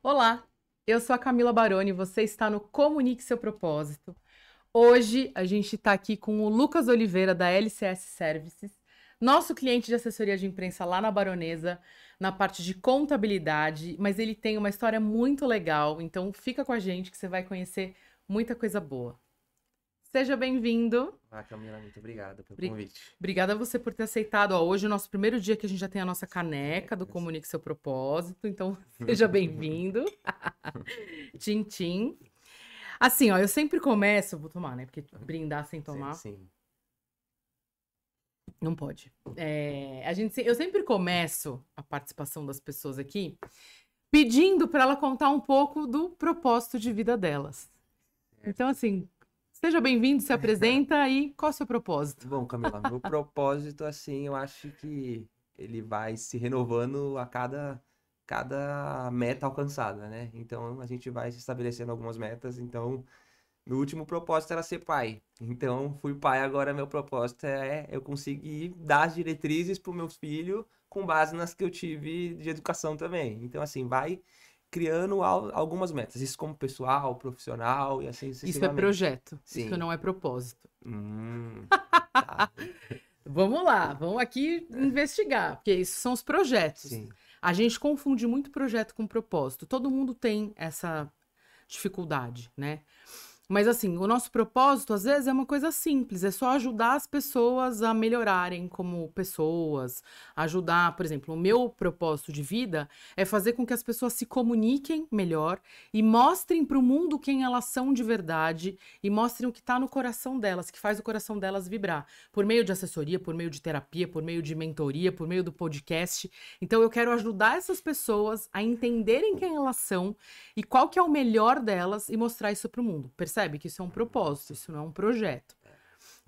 Olá, eu sou a Camila Baroni, você está no Comunique Seu Propósito. Hoje a gente está aqui com o Lucas Oliveira da LCS Services, nosso cliente de assessoria de imprensa lá na Baronesa, na parte de contabilidade, mas ele tem uma história muito legal, então fica com a gente que você vai conhecer muita coisa boa. Seja bem-vindo. Camila, muito obrigado pelo Bri- convite. Obrigada a você por ter aceitado. Ó, hoje é o nosso primeiro dia que a gente já tem a nossa caneca do Comunique Seu Propósito, então seja bem-vindo. Tchim, tchim. Assim, ó, eu sempre começo... Vou tomar, né? Porque brindar sem tomar Sim. não pode. Eu sempre começo a participação das pessoas aqui pedindo para ela contar um pouco do propósito de vida delas. Então, assim, seja bem-vindo, se apresenta e qual é o seu propósito? Bom, Camila, meu propósito, assim, eu acho que ele vai se renovando a cada meta alcançada, né? Então, a gente vai se estabelecendo algumas metas. Então, meu último propósito era ser pai. Então, fui pai, agora meu propósito é eu conseguir dar as diretrizes para o meu filho com base nas que eu tive de educação também. Então, assim, vai criando algumas metas. Isso como pessoal, profissional e assim Isso é sucessivamente. projeto, isso Sim. não é propósito. Tá. Vamos lá, vamos aqui investigar, porque isso são os projetos. Sim. A gente confunde muito projeto com propósito. Todo mundo tem essa dificuldade, né? Mas assim, o nosso propósito às vezes é uma coisa simples, é só ajudar as pessoas a melhorarem como pessoas, ajudar, por exemplo, o meu propósito de vida é fazer com que as pessoas se comuniquem melhor e mostrem para o mundo quem elas são de verdade e mostrem o que está no coração delas, que faz o coração delas vibrar, por meio de assessoria, por meio de terapia, por meio de mentoria, por meio do podcast. Então eu quero ajudar essas pessoas a entenderem quem elas são e qual que é o melhor delas e mostrar isso para o mundo. Percebe que isso é um propósito, isso não é um projeto.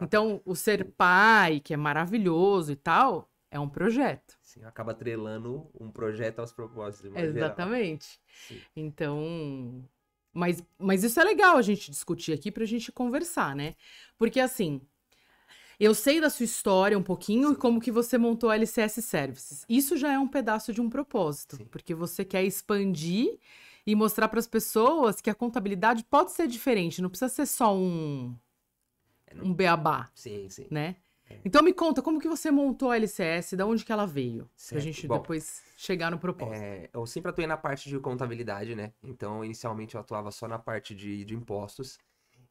Então, o ser pai, que é maravilhoso e tal, é um projeto. Sim, acaba atrelando um projeto aos propósitos, de modo geral. Exatamente. Sim. Então, mas isso é legal a gente discutir aqui pra gente conversar, né? Porque assim, eu sei da sua história um pouquinho e como que você montou a LCS Services. Isso já é um pedaço de um propósito, Sim. porque você quer expandir e mostrar para as pessoas que a contabilidade pode ser diferente, não precisa ser só um beabá, Sim. né? Então me conta, como que você montou a LCS, da onde que ela veio? Pra Certo. gente Bom, depois chegar no propósito. eu sempre atuei na parte de contabilidade, né? Então, inicialmente eu atuava só na parte de impostos.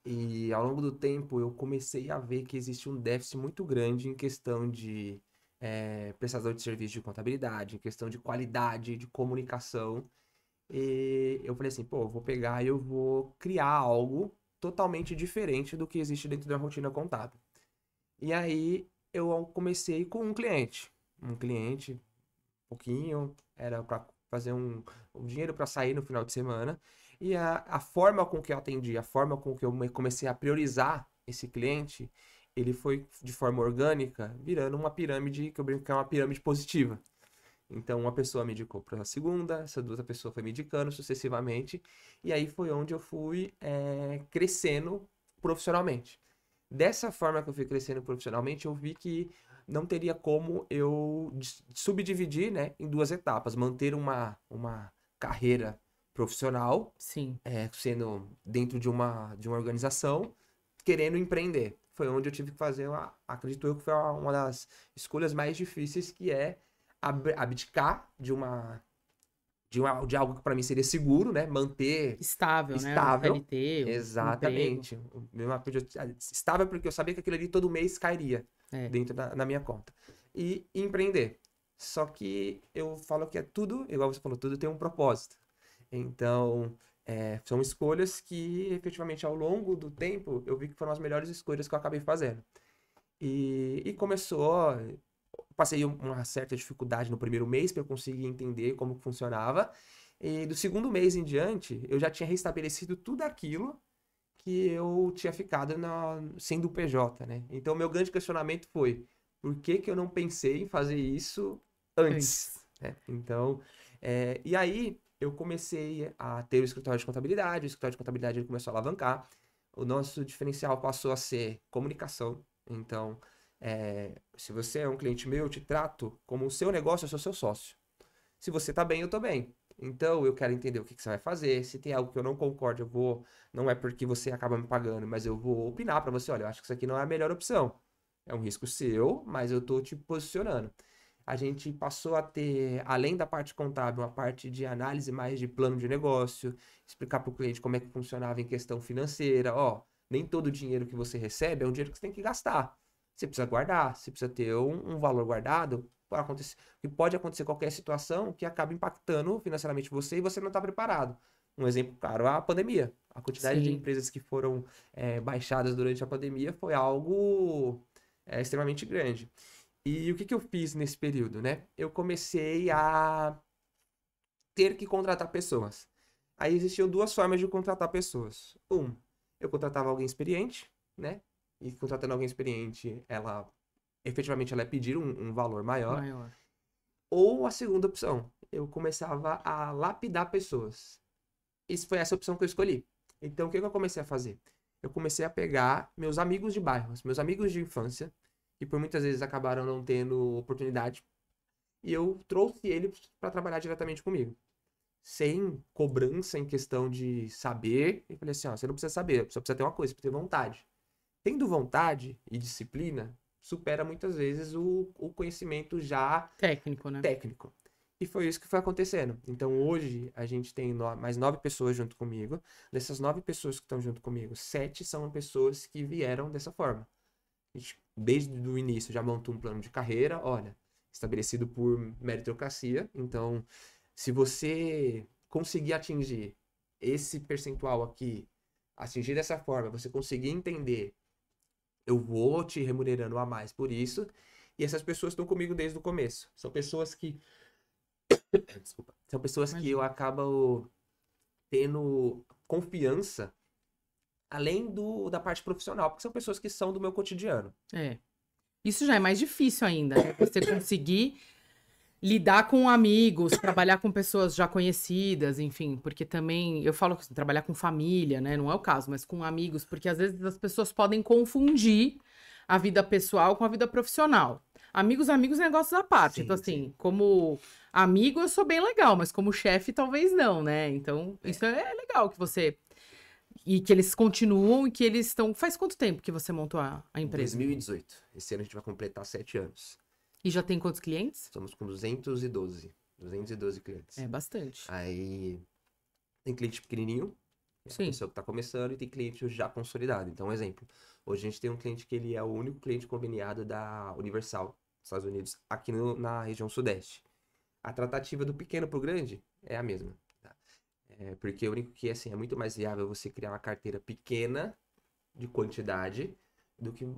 E ao longo do tempo eu comecei a ver que existe um déficit muito grande em questão de prestador de serviço de contabilidade, em questão de qualidade, de comunicação. E eu falei assim, pô, eu vou pegar e eu vou criar algo totalmente diferente do que existe dentro da rotina contábil. E aí eu comecei com um cliente. Um cliente, pouquinho, era para fazer um dinheiro para sair no final de semana. E a forma com que eu atendi, a forma com que eu comecei a priorizar esse cliente, ele foi de forma orgânica, virando uma pirâmide, que eu brinco que é uma pirâmide positiva. Então, uma pessoa me indicou para a segunda, essa outra pessoa foi me indicando sucessivamente, e aí foi onde eu fui crescendo profissionalmente. Dessa forma que eu fui crescendo profissionalmente, eu vi que não teria como eu subdividir, né, em duas etapas. Manter uma carreira profissional, Sim. sendo dentro de uma organização, querendo empreender. Foi onde eu tive que fazer, acredito eu que foi uma das escolhas mais difíceis, que é abdicar de algo que para mim seria seguro, né? Manter Estável, né? Um estável. CLT, um emprego. Exatamente. Estável porque eu sabia que aquilo ali todo mês cairia É. dentro da minha conta. E empreender. Só que eu falo que é tudo, igual você falou, tudo tem um propósito. Então, são escolhas que efetivamente ao longo do tempo eu vi que foram as melhores escolhas que eu acabei fazendo. E começou. Passei uma certa dificuldade no primeiro mês para eu conseguir entender como funcionava. E do segundo mês em diante, eu já tinha restabelecido tudo aquilo que eu tinha ficado sendo o PJ, né? Então, meu grande questionamento foi: por que que eu não pensei em fazer isso antes? Né? Então, e aí eu comecei a ter o escritório de contabilidade. O escritório de contabilidade ele começou a alavancar. O nosso diferencial passou a ser comunicação. Então, se você é um cliente meu, eu te trato como o seu negócio, eu sou seu sócio. Se você tá bem, eu tô bem. Então, eu quero entender o que você vai fazer. Se tem algo que eu não concordo, eu vou. Não é porque você acaba me pagando, mas eu vou opinar pra você. Olha, eu acho que isso aqui não é a melhor opção. É um risco seu, mas eu tô te posicionando. A gente passou a ter, além da parte contábil, uma parte de análise mais de plano de negócio, explicar para o cliente como é que funcionava em questão financeira. Ó, nem todo o dinheiro que você recebe é um dinheiro que você tem que gastar. Você precisa guardar, você precisa ter um valor guardado para acontecer. E pode acontecer qualquer situação que acaba impactando financeiramente você e você não está preparado. Um exemplo claro, a pandemia. A quantidade de Sim. empresas que foram baixadas durante a pandemia foi algo extremamente grande. E o que eu fiz nesse período, né? Eu comecei a ter que contratar pessoas. Aí existiam duas formas de contratar pessoas. Eu contratava alguém experiente, né? E contratando alguém experiente, efetivamente ela ia pedir um valor maior. Maior. Ou a segunda opção, eu começava a lapidar pessoas. Isso foi essa opção que eu escolhi. Então, o que eu comecei a fazer? Eu comecei a pegar meus amigos de bairro, meus amigos de infância, que por muitas vezes acabaram não tendo oportunidade, e eu trouxe eles para trabalhar diretamente comigo. Sem cobrança em questão de saber. E falei assim, ó, você não precisa saber, só precisa ter uma coisa, precisa ter vontade. Tendo vontade e disciplina, supera muitas vezes o conhecimento já Técnico, né? técnico. E foi isso que foi acontecendo. Então hoje a gente tem mais 9 pessoas junto comigo. Dessas 9 pessoas que estão junto comigo, 7 são pessoas que vieram dessa forma. A gente, desde o início, já montou um plano de carreira, olha, estabelecido por meritocracia. Então, se você conseguir atingir esse percentual aqui, atingir dessa forma, você conseguir entender, eu vou te remunerando a mais por isso. E essas pessoas estão comigo desde o começo. São pessoas que. Desculpa. São pessoas que eu Imagina. acabo tendo confiança além da parte profissional, porque são pessoas que são do meu cotidiano. É. Isso já é mais difícil ainda, né? Você conseguir lidar com amigos, trabalhar com pessoas já conhecidas, enfim, porque também eu falo que trabalhar com família, né? Não é o caso, mas com amigos, porque às vezes as pessoas podem confundir a vida pessoal com a vida profissional. Amigos, negócios à parte. Então, Sim, sim. assim, como amigo eu sou bem legal, mas como chefe talvez não, né? Então, É. isso é legal que você. E que eles continuam e que eles estão. Faz quanto tempo que você montou a empresa? 2018. Esse ano a gente vai completar 7 anos. E já tem quantos clientes? Estamos com 212 clientes. É bastante. Aí tem cliente pequenininho, é a Sim. pessoa que está começando, e tem cliente já consolidado. Então, um exemplo. Hoje a gente tem um cliente que ele é o único cliente conveniado da Universal, dos Estados Unidos, aqui na região sudeste. A tratativa do pequeno para o grande é a mesma. Tá? Porque o único que assim, é muito mais viável você criar uma carteira pequena de quantidade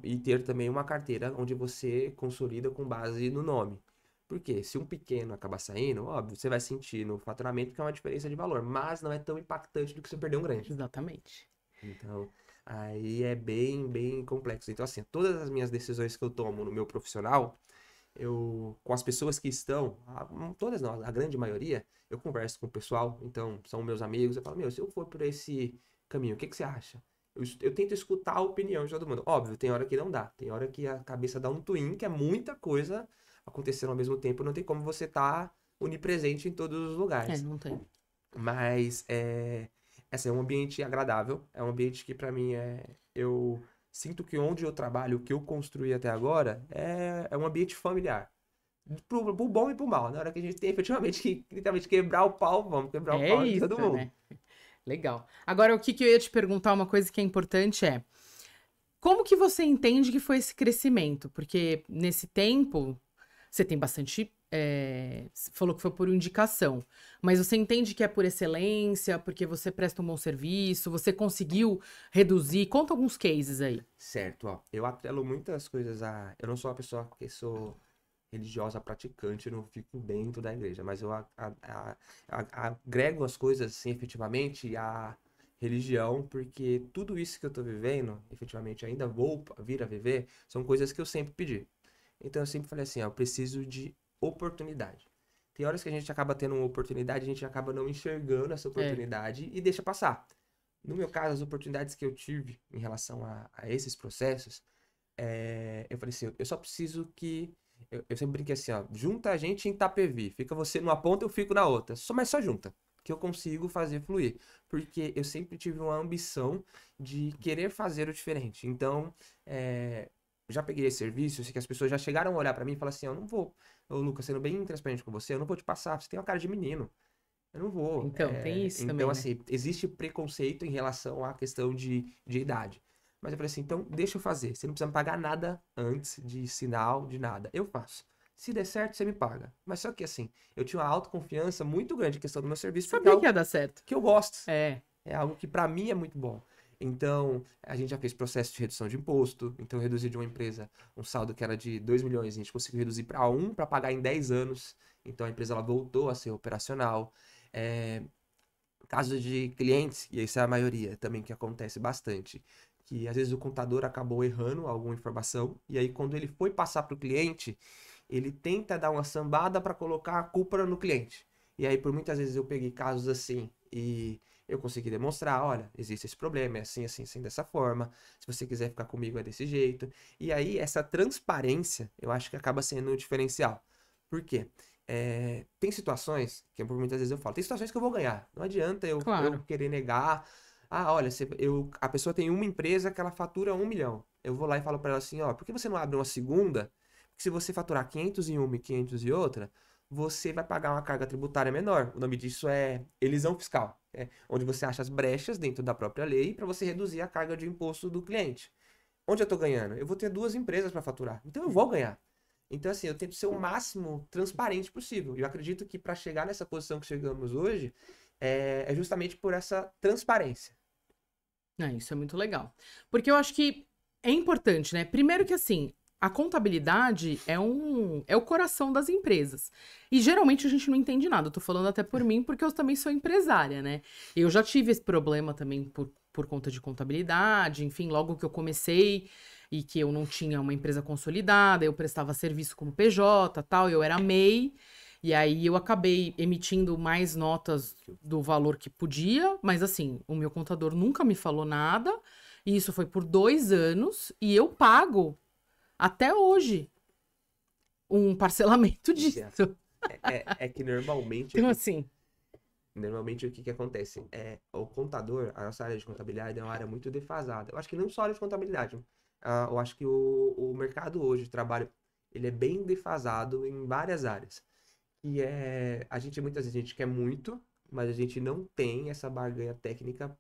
e ter também uma carteira onde você consolida com base no nome. Porque se um pequeno acabar saindo, óbvio, você vai sentir no faturamento que é uma diferença de valor, mas não é tão impactante do que você perder um grande. Exatamente. Então, aí é bem, bem complexo. Então, assim, todas as minhas decisões que eu tomo no meu profissional, com as pessoas que estão, todas não, a grande maioria, eu converso com o pessoal, então são meus amigos, eu falo, meu, se eu for por esse caminho, o que você acha? Eu tento escutar a opinião de todo mundo. Óbvio, tem hora que não dá, tem hora que a cabeça dá um twin, que é muita coisa acontecendo ao mesmo tempo, não tem como você estar onipresente em todos os É, lugares. não tem. Mas assim, é um ambiente agradável, é um ambiente que pra mim eu sinto que onde eu trabalho, o que eu construí até agora, é um ambiente familiar. Pro bom e pro mal. Na hora que a gente tem efetivamente que literalmente quebrar o pau, vamos quebrar o É pau de isso, todo mundo. né? Legal. Agora, o que que eu ia te perguntar, uma coisa que é importante é, como que você entende que foi esse crescimento? Porque nesse tempo, você tem bastante. Você falou que foi por indicação, mas você entende que é por excelência, porque você presta um bom serviço, você conseguiu reduzir? Conta alguns cases aí. Certo, ó. Eu atrelo muitas coisas a. Eu não sou uma pessoa que sou religiosa praticante, eu não fico dentro da igreja, mas eu agrego as coisas, assim, efetivamente, à religião, porque tudo isso que eu tô vivendo, efetivamente, ainda vou vir a viver, são coisas que eu sempre pedi. Então eu sempre falei assim, ó, eu preciso de oportunidade. Tem horas que a gente acaba tendo uma oportunidade, a gente acaba não enxergando essa É, oportunidade e deixa passar. No meu caso, as oportunidades que eu tive em relação a esses processos, eu falei assim, eu só preciso que Eu sempre brinquei assim, ó, junta a gente em Itapevi, fica você numa ponta, eu fico na outra, mas só junta, que eu consigo fazer fluir, porque eu sempre tive uma ambição de querer fazer o diferente, então, já peguei esse serviço, eu sei que as pessoas já chegaram a olhar pra mim e falar assim, eu não vou, ô Lucas, sendo bem transparente com você, eu não vou te passar, você tem uma cara de menino, eu não vou. Então, tem isso Então, também, né? assim, existe preconceito em relação à questão de idade. Mas eu falei assim, então deixa eu fazer. Você não precisa me pagar nada antes de sinal, de nada. Eu faço. Se der certo, você me paga. Mas só que assim, eu tinha uma autoconfiança muito grande em questão do meu serviço, porque é Sabia que algo ia dar certo. que eu gosto. É. É algo que pra mim é muito bom. Então, a gente já fez processo de redução de imposto. Então, eu reduzi de uma empresa um saldo que era de 2 milhões, a gente conseguiu reduzir para 1 para pagar em 10 anos. Então, a empresa ela voltou a ser operacional. É, casos de clientes, e essa é a maioria também que acontece bastante, que às vezes o contador acabou errando alguma informação, e aí quando ele foi passar para o cliente, ele tenta dar uma sambada para colocar a culpa no cliente. E aí por muitas vezes eu peguei casos assim e eu consegui demonstrar, olha, existe esse problema, é assim, assim, assim, dessa forma. Se você quiser ficar comigo é desse jeito. E aí essa transparência, eu acho que acaba sendo o diferencial. Por quê? Tem situações, que por muitas vezes eu falo, tem situações que eu vou ganhar. Não adianta eu Claro. querer negar. Ah, olha, a pessoa tem uma empresa que ela fatura 1 milhão. Eu vou lá e falo para ela assim, ó, por que você não abre uma segunda? Porque se você faturar 500 em uma e 500 em outra, você vai pagar uma carga tributária menor. O nome disso é elisão fiscal, onde você acha as brechas dentro da própria lei para você reduzir a carga de imposto do cliente. Onde eu estou ganhando? Eu vou ter duas empresas para faturar. Então eu vou ganhar. Então, assim, eu tento ser o máximo transparente possível. E eu acredito que para chegar nessa posição que chegamos hoje, é justamente por essa transparência. Isso é muito legal. Porque eu acho que é importante, né? Primeiro que assim, a contabilidade é o coração das empresas. E geralmente a gente não entende nada. Eu tô falando até por mim, porque eu também sou empresária, né? Eu já tive esse problema também por conta de contabilidade, enfim, logo que eu comecei e que eu não tinha uma empresa consolidada, eu prestava serviço como PJ, tal, eu era MEI. E aí eu acabei emitindo mais notas do valor que podia, mas assim, o meu contador nunca me falou nada, e isso foi por 2 anos, e eu pago até hoje um parcelamento disso. É que normalmente, Então, assim, normalmente o que que acontece? O contador, a nossa área de contabilidade é uma área muito defasada. Eu acho que não só a área de contabilidade. Eu acho que o mercado hoje de trabalho, ele é bem defasado em várias áreas. A gente muitas vezes a gente quer muito, mas a gente não tem essa barganha técnica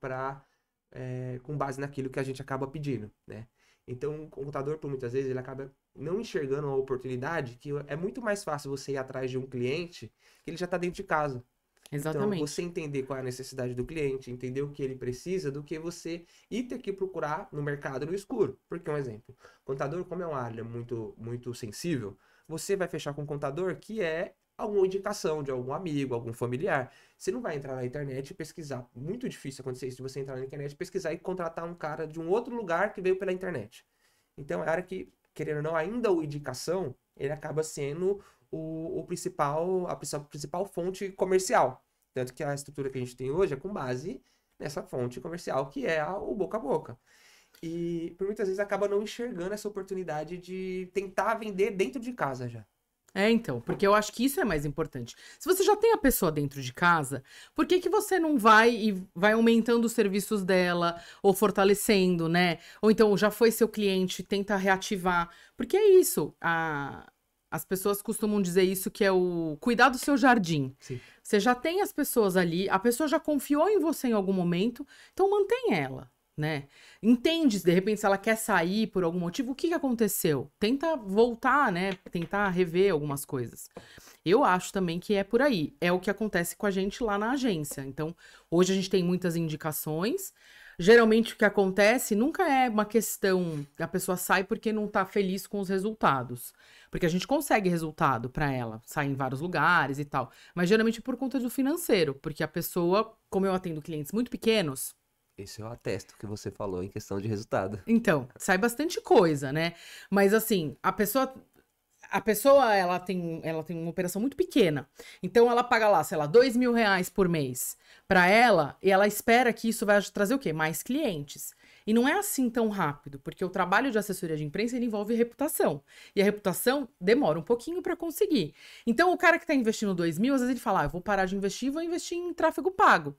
com base naquilo que a gente acaba pedindo, né? Então, o contador, por muitas vezes, ele acaba não enxergando uma oportunidade que é muito mais fácil você ir atrás de um cliente que ele já está dentro de casa. Então, você exatamente. entender qual é a necessidade do cliente, entender o que ele precisa, do que você ir ter que procurar no mercado no escuro. Porque, um exemplo, contador, como é uma área muito, muito sensível, você vai fechar com um contador que é alguma indicação de algum amigo, algum familiar. Você não vai entrar na internet e pesquisar. Muito difícil acontecer isso de você entrar na internet, pesquisar e contratar um cara de um outro lugar que veio pela internet. Então, é a área que, querendo ou não, ainda o indicação, ele acaba sendo a principal fonte comercial. Tanto que a estrutura que a gente tem hoje é com base nessa fonte comercial, que é o boca a boca. E por muitas vezes acaba não enxergando essa oportunidade de tentar vender dentro de casa já. Então, porque eu acho que isso é mais importante. Se você já tem a pessoa dentro de casa, por que que você não vai e vai aumentando os serviços dela, ou fortalecendo, né? Ou então, já foi seu cliente, tenta reativar. Porque é isso, as pessoas costumam dizer isso, que é o cuidar do seu jardim. Sim. Você já tem as pessoas ali, a pessoa já confiou em você em algum momento, então mantém ela, né? Entende, de repente, se ela quer sair por algum motivo, o que que aconteceu? Tenta voltar, né? Tentar rever algumas coisas. Eu acho também que é por aí. É o que acontece com a gente lá na agência. Então, hoje a gente tem muitas indicações. Geralmente, o que acontece nunca é uma questão, a pessoa sai porque não tá feliz com os resultados. Porque a gente consegue resultado para ela, sai em vários lugares e tal. Mas geralmente é por conta do financeiro, porque a pessoa, como eu atendo clientes muito pequenos, Esse eu atesto que você falou em questão de resultado. então, sai bastante coisa, né? Mas assim, a pessoa ela tem uma operação muito pequena. Então ela paga lá, sei lá, R$ 2.000 por mês pra ela, e ela espera que isso vai trazer o quê? Mais clientes. E não é assim tão rápido, porque o trabalho de assessoria de imprensa ele envolve reputação. E a reputação demora um pouquinho para conseguir. Então, o cara que está investindo 2 mil, às vezes ele fala, eu vou parar de investir e vou investir em tráfego pago.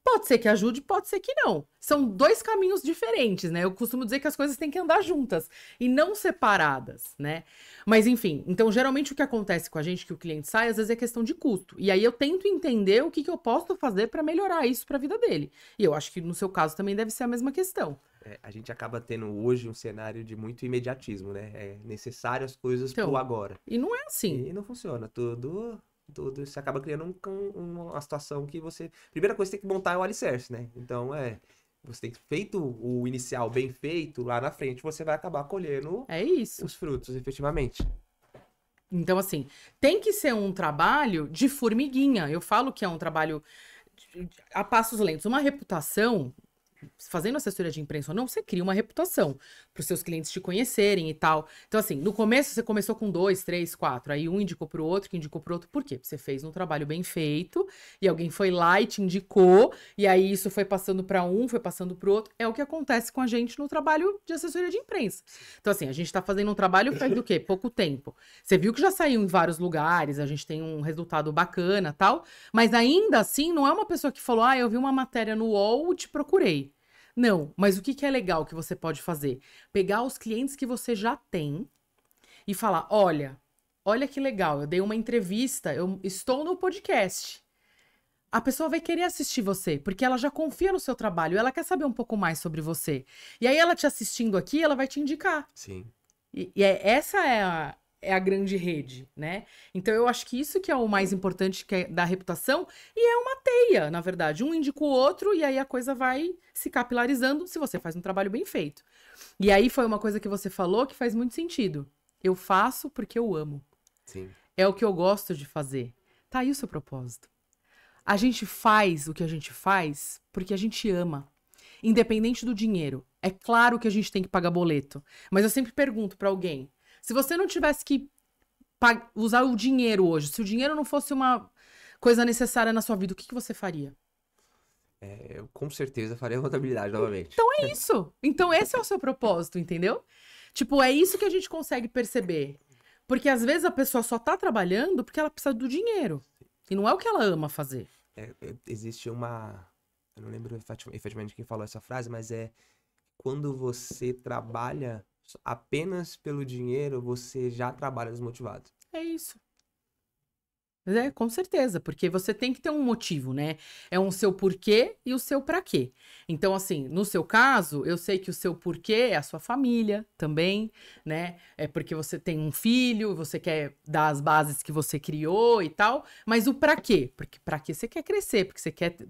Pode ser que ajude, pode ser que não. São 2 caminhos diferentes, né? Eu costumo dizer que as coisas têm que andar juntas e não separadas, né? Mas enfim, então geralmente o que acontece com a gente, que o cliente sai, às vezes é questão de custo. E aí eu tento entender o que eu posso fazer para melhorar isso para a vida dele. E eu acho que no seu caso também deve ser a mesma questão. A gente acaba tendo hoje um cenário de muito imediatismo, né? É necessário as coisas pro agora. E não é assim. E não funciona. Tudo você acaba criando uma situação que você... Primeira coisa que você tem que montar é o alicerce, né? Então, você tem que feito o inicial bem feito, lá na frente você vai acabar colhendo os frutos, efetivamente. Então, assim, tem que ser um trabalho de formiguinha. Eu falo que é um trabalho a passos lentos. Uma reputação... Fazendo assessoria de imprensa ou não, você cria uma reputação para os seus clientes te conhecerem e tal. Então, assim, no começo você começou com 2, 3, 4. Aí um indicou pro outro, que indicou pro outro. Por quê? Você fez um trabalho bem feito e alguém foi lá e te indicou. E aí isso foi passando para um, foi passando pro outro. É o que acontece com a gente no trabalho de assessoria de imprensa. Então, assim, a gente tá fazendo um trabalho faz do quê? Pouco tempo. Você viu que já saiu em vários lugares, a gente tem um resultado bacana e tal. Mas ainda assim, não é uma pessoa que falou, eu vi uma matéria no UOL e te procurei. Não, mas o que é legal que você pode fazer? Pegar os clientes que você já tem e falar, olha que legal, eu dei uma entrevista, eu estou no podcast. A pessoa vai querer assistir você, porque ela já confia no seu trabalho, ela quer saber um pouco mais sobre você. E aí ela te assistindo aqui, ela vai te indicar. Sim. Essa é a grande rede, né? Então eu acho que isso que é o mais importante que é da reputação, e é uma teia, na verdade. Um indica o outro e aí a coisa vai se capilarizando se você faz um trabalho bem feito. E aí foi uma coisa que você falou que faz muito sentido. Eu faço porque eu amo. Sim. É o que eu gosto de fazer. Tá aí o seu propósito. A gente faz o que a gente faz porque a gente ama. Independente do dinheiro. É claro que a gente tem que pagar boleto. Mas eu sempre pergunto pra alguém, se você não tivesse que usar o dinheiro hoje, se o dinheiro não fosse uma coisa necessária na sua vida, o que você faria? Eu com certeza faria a contabilidade novamente. Então é isso. Então esse é o seu propósito, entendeu? Tipo, é isso que a gente consegue perceber. Porque às vezes a pessoa só tá trabalhando porque ela precisa do dinheiro. E não é o que ela ama fazer. Existe uma... Eu não lembro efetivamente quem falou essa frase, mas quando você trabalha apenas pelo dinheiro, você já trabalha desmotivado. É isso. Com certeza, porque você tem que ter um motivo, né? É um seu porquê e o seu pra quê. Então, assim, no seu caso, eu sei que o seu porquê é a sua família também, né? É porque você tem um filho, você quer dar as bases que você criou e tal, mas o pra quê? Porque pra quê você quer crescer, porque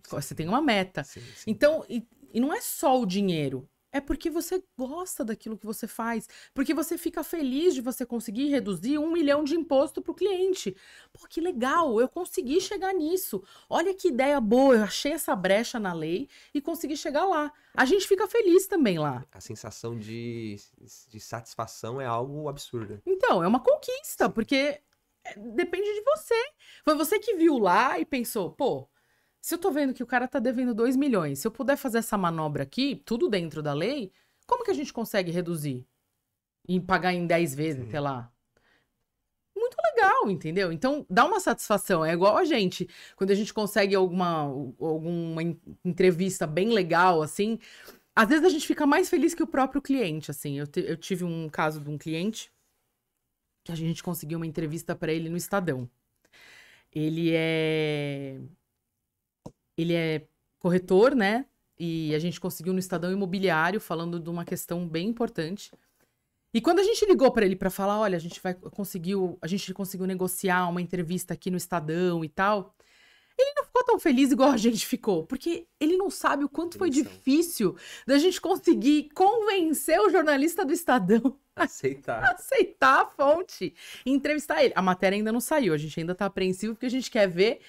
você tem uma meta. Sim. Então, e não é só o dinheiro. É porque você gosta daquilo que você faz. Porque você fica feliz de você conseguir reduzir 1 milhão de imposto para o cliente. Pô, que legal, eu consegui chegar nisso. Olha que ideia boa, eu achei essa brecha na lei e consegui chegar lá. A gente fica feliz também lá. A sensação de satisfação é algo absurdo. Então, é uma conquista, porque depende de você. Foi você que viu lá e pensou, pô, se eu tô vendo que o cara tá devendo 2 milhões, se eu puder fazer essa manobra aqui, tudo dentro da lei, como que a gente consegue reduzir? E pagar em 10 vezes, sei lá. Muito legal, entendeu? Então, dá uma satisfação. É igual a gente. Quando a gente consegue alguma entrevista bem legal, assim, às vezes a gente fica mais feliz que o próprio cliente, assim. Eu tive um caso de um cliente que a gente conseguiu uma entrevista pra ele no Estadão. Ele é corretor, né? E a gente conseguiu no Estadão Imobiliário, falando de uma questão bem importante. E quando a gente ligou para ele para falar, olha, a gente conseguiu negociar uma entrevista aqui no Estadão e tal, ele não ficou tão feliz igual a gente ficou, porque ele não sabe o quanto foi difícil da gente conseguir convencer o jornalista do Estadão a aceitar a fonte e entrevistar ele. A matéria ainda não saiu, a gente ainda tá apreensivo porque a gente quer ver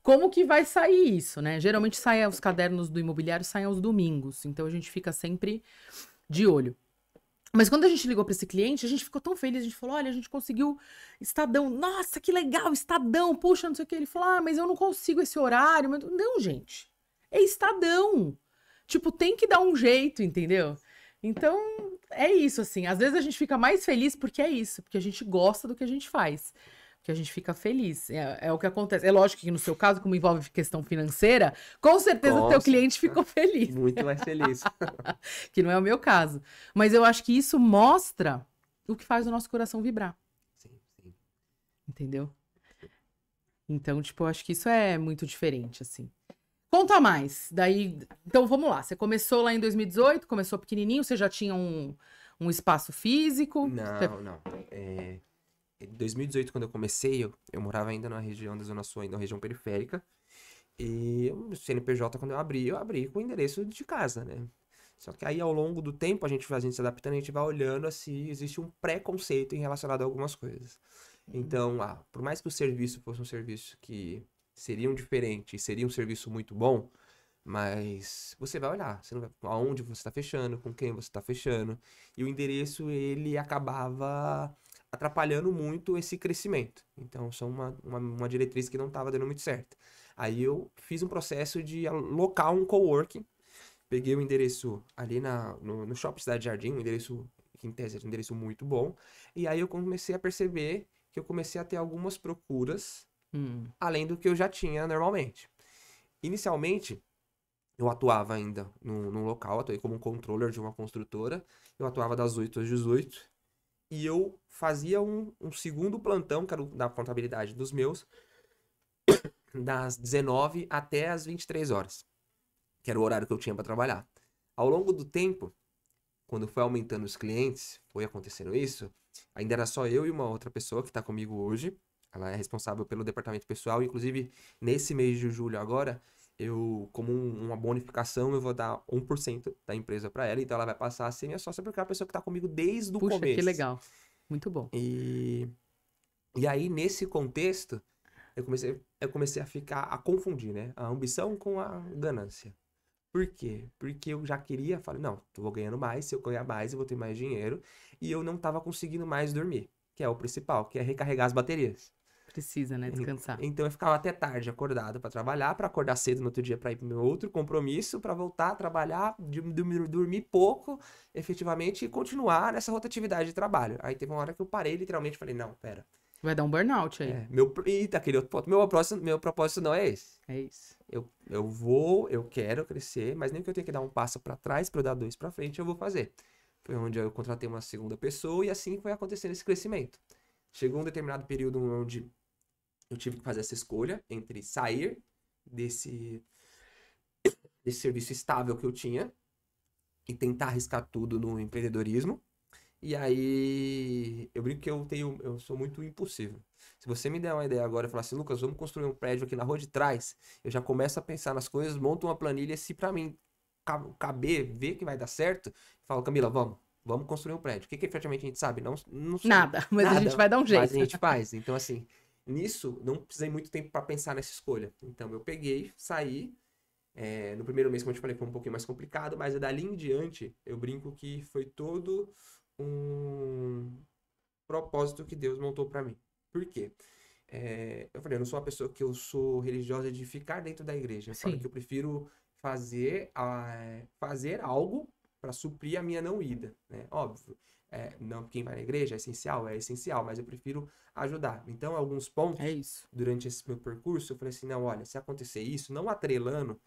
como que vai sair isso, né? Geralmente os cadernos do imobiliário saem aos domingos, então a gente fica sempre de olho. Mas quando a gente ligou para esse cliente, a gente ficou tão feliz, a gente falou, olha, a gente conseguiu Estadão, nossa, que legal, Estadão, puxa, não sei o que. Ele falou, mas eu não consigo esse horário. Mas... Não, gente, é Estadão. tipo, tem que dar um jeito, entendeu? Então, é isso, assim. Às vezes a gente fica mais feliz porque é isso, porque a gente gosta do que a gente faz. Que a gente fica feliz. É o que acontece. É lógico que no seu caso, como envolve questão financeira, com certeza o teu Nossa, cliente ficou feliz. muito mais feliz. Que não é o meu caso. Mas eu acho que isso mostra o que faz o nosso coração vibrar. Sim, sim. Entendeu? Então, tipo, eu acho que isso é muito diferente, assim. Conta mais. Daí, então vamos lá. Você começou lá em 2018, começou pequenininho, você já tinha um espaço físico? Não. Em 2018, quando eu comecei, eu morava ainda na região da Zona Sul, ainda na região periférica. E o CNPJ, quando eu abri com o endereço de casa, né? Só que aí, ao longo do tempo, a gente se adaptando, a gente vai olhando, assim, existe um preconceito em relacionado a algumas coisas. Então, por mais que o serviço fosse um serviço que seria um diferente, seria um serviço muito bom, mas você vai olhar, você não vai, aonde você está fechando, com quem você está fechando. E o endereço, ele acabava atrapalhando muito esse crescimento. Então, são uma diretriz que não estava dando muito certo. Aí eu fiz um processo de alocar um coworking. Peguei o endereço ali no Shopping Cidade Jardim, um endereço que em tese é um endereço muito bom. E aí eu comecei a perceber que eu comecei a ter algumas procuras além do que eu já tinha normalmente. Inicialmente, eu atuava ainda num local, atuei como um controller de uma construtora. Eu atuava das 8 às 18. E eu fazia um segundo plantão, que era o da contabilidade dos meus, das 19 até as 23 horas, que era o horário que eu tinha para trabalhar. Ao longo do tempo, quando foi aumentando os clientes, foi acontecendo isso, ainda era só eu e uma outra pessoa que está comigo hoje. Ela é responsável pelo departamento pessoal. Inclusive, nesse mês de julho agora, eu, como uma bonificação, eu vou dar 1% da empresa para ela. Então, ela vai passar a ser minha sócia porque é a pessoa que está comigo desde o Puxa, começo. que legal. Muito bom. E aí, nesse contexto, eu comecei a confundir, né? A ambição com a ganância. Por quê? Porque eu já queria, falei, não, eu vou ganhando mais, se eu ganhar mais, eu vou ter mais dinheiro. E eu não tava conseguindo mais dormir, que é o principal, que é recarregar as baterias. Precisa, né? Descansar. Então eu ficava até tarde acordado para trabalhar, para acordar cedo no outro dia para ir pro meu outro compromisso, para voltar a trabalhar, dormir pouco, efetivamente, e continuar nessa rotatividade de trabalho. Aí teve uma hora que eu parei, literalmente, falei, não, pera. Vai dar um burnout aí. Eita, aquele outro ponto. Meu propósito não é esse. É isso. Eu quero crescer, mas nem que eu tenha que dar um passo para trás para eu dar dois para frente, eu vou fazer. Foi onde eu contratei uma segunda pessoa e assim foi acontecendo esse crescimento. Chegou um determinado período onde eu tive que fazer essa escolha entre sair desse serviço estável que eu tinha e tentar arriscar tudo no empreendedorismo. E aí, eu brinco que eu sou muito impulsivo. Se você me der uma ideia agora e falar assim, Lucas, vamos construir um prédio aqui na rua de trás, eu já começo a pensar nas coisas, monto uma planilha, se pra mim caber, ver que vai dar certo, falo, Camila, vamos construir um prédio. O que efetivamente a gente sabe? Não sei. Nada, mas a gente vai dar um jeito. Mas a gente faz. Então, assim, nisso, não precisei muito tempo pra pensar nessa escolha. Então, eu peguei, saí. No primeiro mês, como eu te falei, foi um pouquinho mais complicado, mas dali em diante, eu brinco que foi todo um propósito que Deus montou pra mim. Por quê? Eu falei, eu não sou uma pessoa que eu sou religiosa de ficar dentro da igreja. Eu falo que eu prefiro fazer algo para suprir a minha não ida, né? Óbvio, não, quem vai na igreja é essencial, mas eu prefiro ajudar. Então, alguns pontos durante esse meu percurso, eu falei assim, não, olha, se acontecer isso, não atrelando,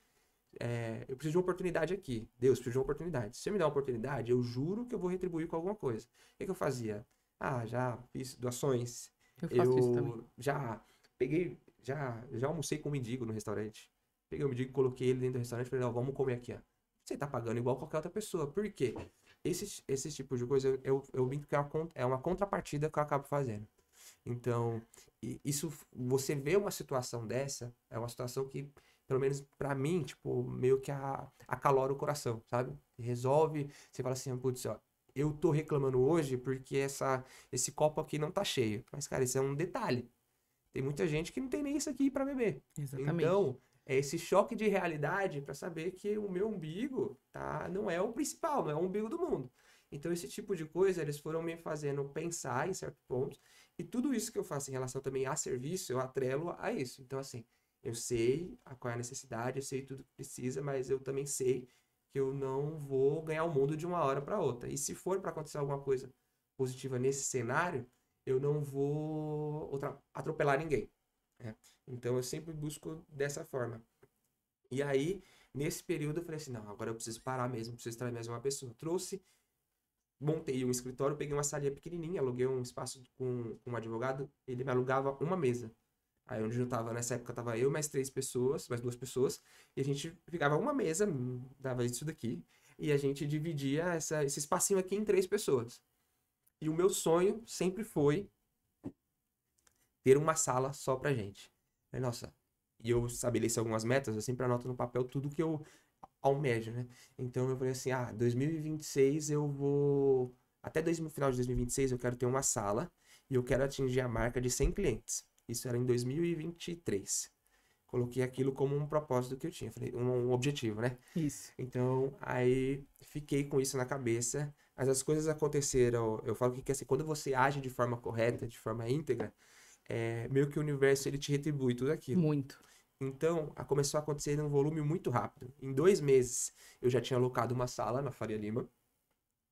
eu preciso de uma oportunidade aqui. Deus, preciso de uma oportunidade. Se você me der uma oportunidade, eu juro que eu vou retribuir com alguma coisa. O que eu fazia? Já fiz doações. Eu faço isso também. Já peguei, já almocei com um mendigo no restaurante. Peguei o mendigo, coloquei ele dentro do restaurante e falei, não, vamos comer aqui, ó. Você tá pagando igual qualquer outra pessoa. Por quê? Esse tipo de coisa, eu brinco que é uma contrapartida que eu acabo fazendo. Então, isso, você vê uma situação dessa, é uma situação que, pelo menos pra mim, tipo, meio que acalora o coração, sabe? Resolve, você fala assim, putz, ó, eu tô reclamando hoje porque esse copo aqui não tá cheio. Mas, cara, isso é um detalhe. Tem muita gente que não tem nem isso aqui pra beber. Exatamente. Então, é esse choque de realidade pra saber que o meu umbigo, não é o principal, não é o umbigo do mundo. Então, esse tipo de coisa, eles foram me fazendo pensar em certos pontos. E tudo isso que eu faço em relação também a serviço, eu atrelo a isso. Então, assim, eu sei qual é a necessidade, eu sei tudo que precisa, mas eu também sei que eu não vou ganhar o mundo de uma hora para outra. E se for para acontecer alguma coisa positiva nesse cenário, eu não vou atropelar ninguém, né? Então eu sempre busco dessa forma. E aí, nesse período, eu falei assim, não, agora eu preciso parar mesmo, preciso trazer mais uma pessoa. Montei um escritório, peguei uma salinha pequenininha, aluguei um espaço com um advogado, ele me alugava uma mesa. Aí onde eu tava, nessa época, tava eu mais 3 pessoas, mais 2 pessoas, e a gente ficava uma mesa, dava isso daqui, e a gente dividia esse espacinho aqui em 3 pessoas. E o meu sonho sempre foi ter uma sala só pra gente. Aí, nossa, e eu estabeleci algumas metas, eu sempre anoto no papel tudo que eu almejo, né? Então eu falei assim, 2026 eu vou... Até final de 2026 eu quero ter uma sala e eu quero atingir a marca de 100 clientes. Isso era em 2023. Coloquei aquilo como um propósito que eu tinha, falei, um objetivo, né? Isso. Então, aí fiquei com isso na cabeça, mas as coisas aconteceram, eu falo que assim, quando você age de forma correta, de forma íntegra, meio que o universo ele te retribui tudo aquilo. Muito. Então, começou a acontecer num volume muito rápido. Em 2 meses, eu já tinha alocado uma sala na Faria Lima,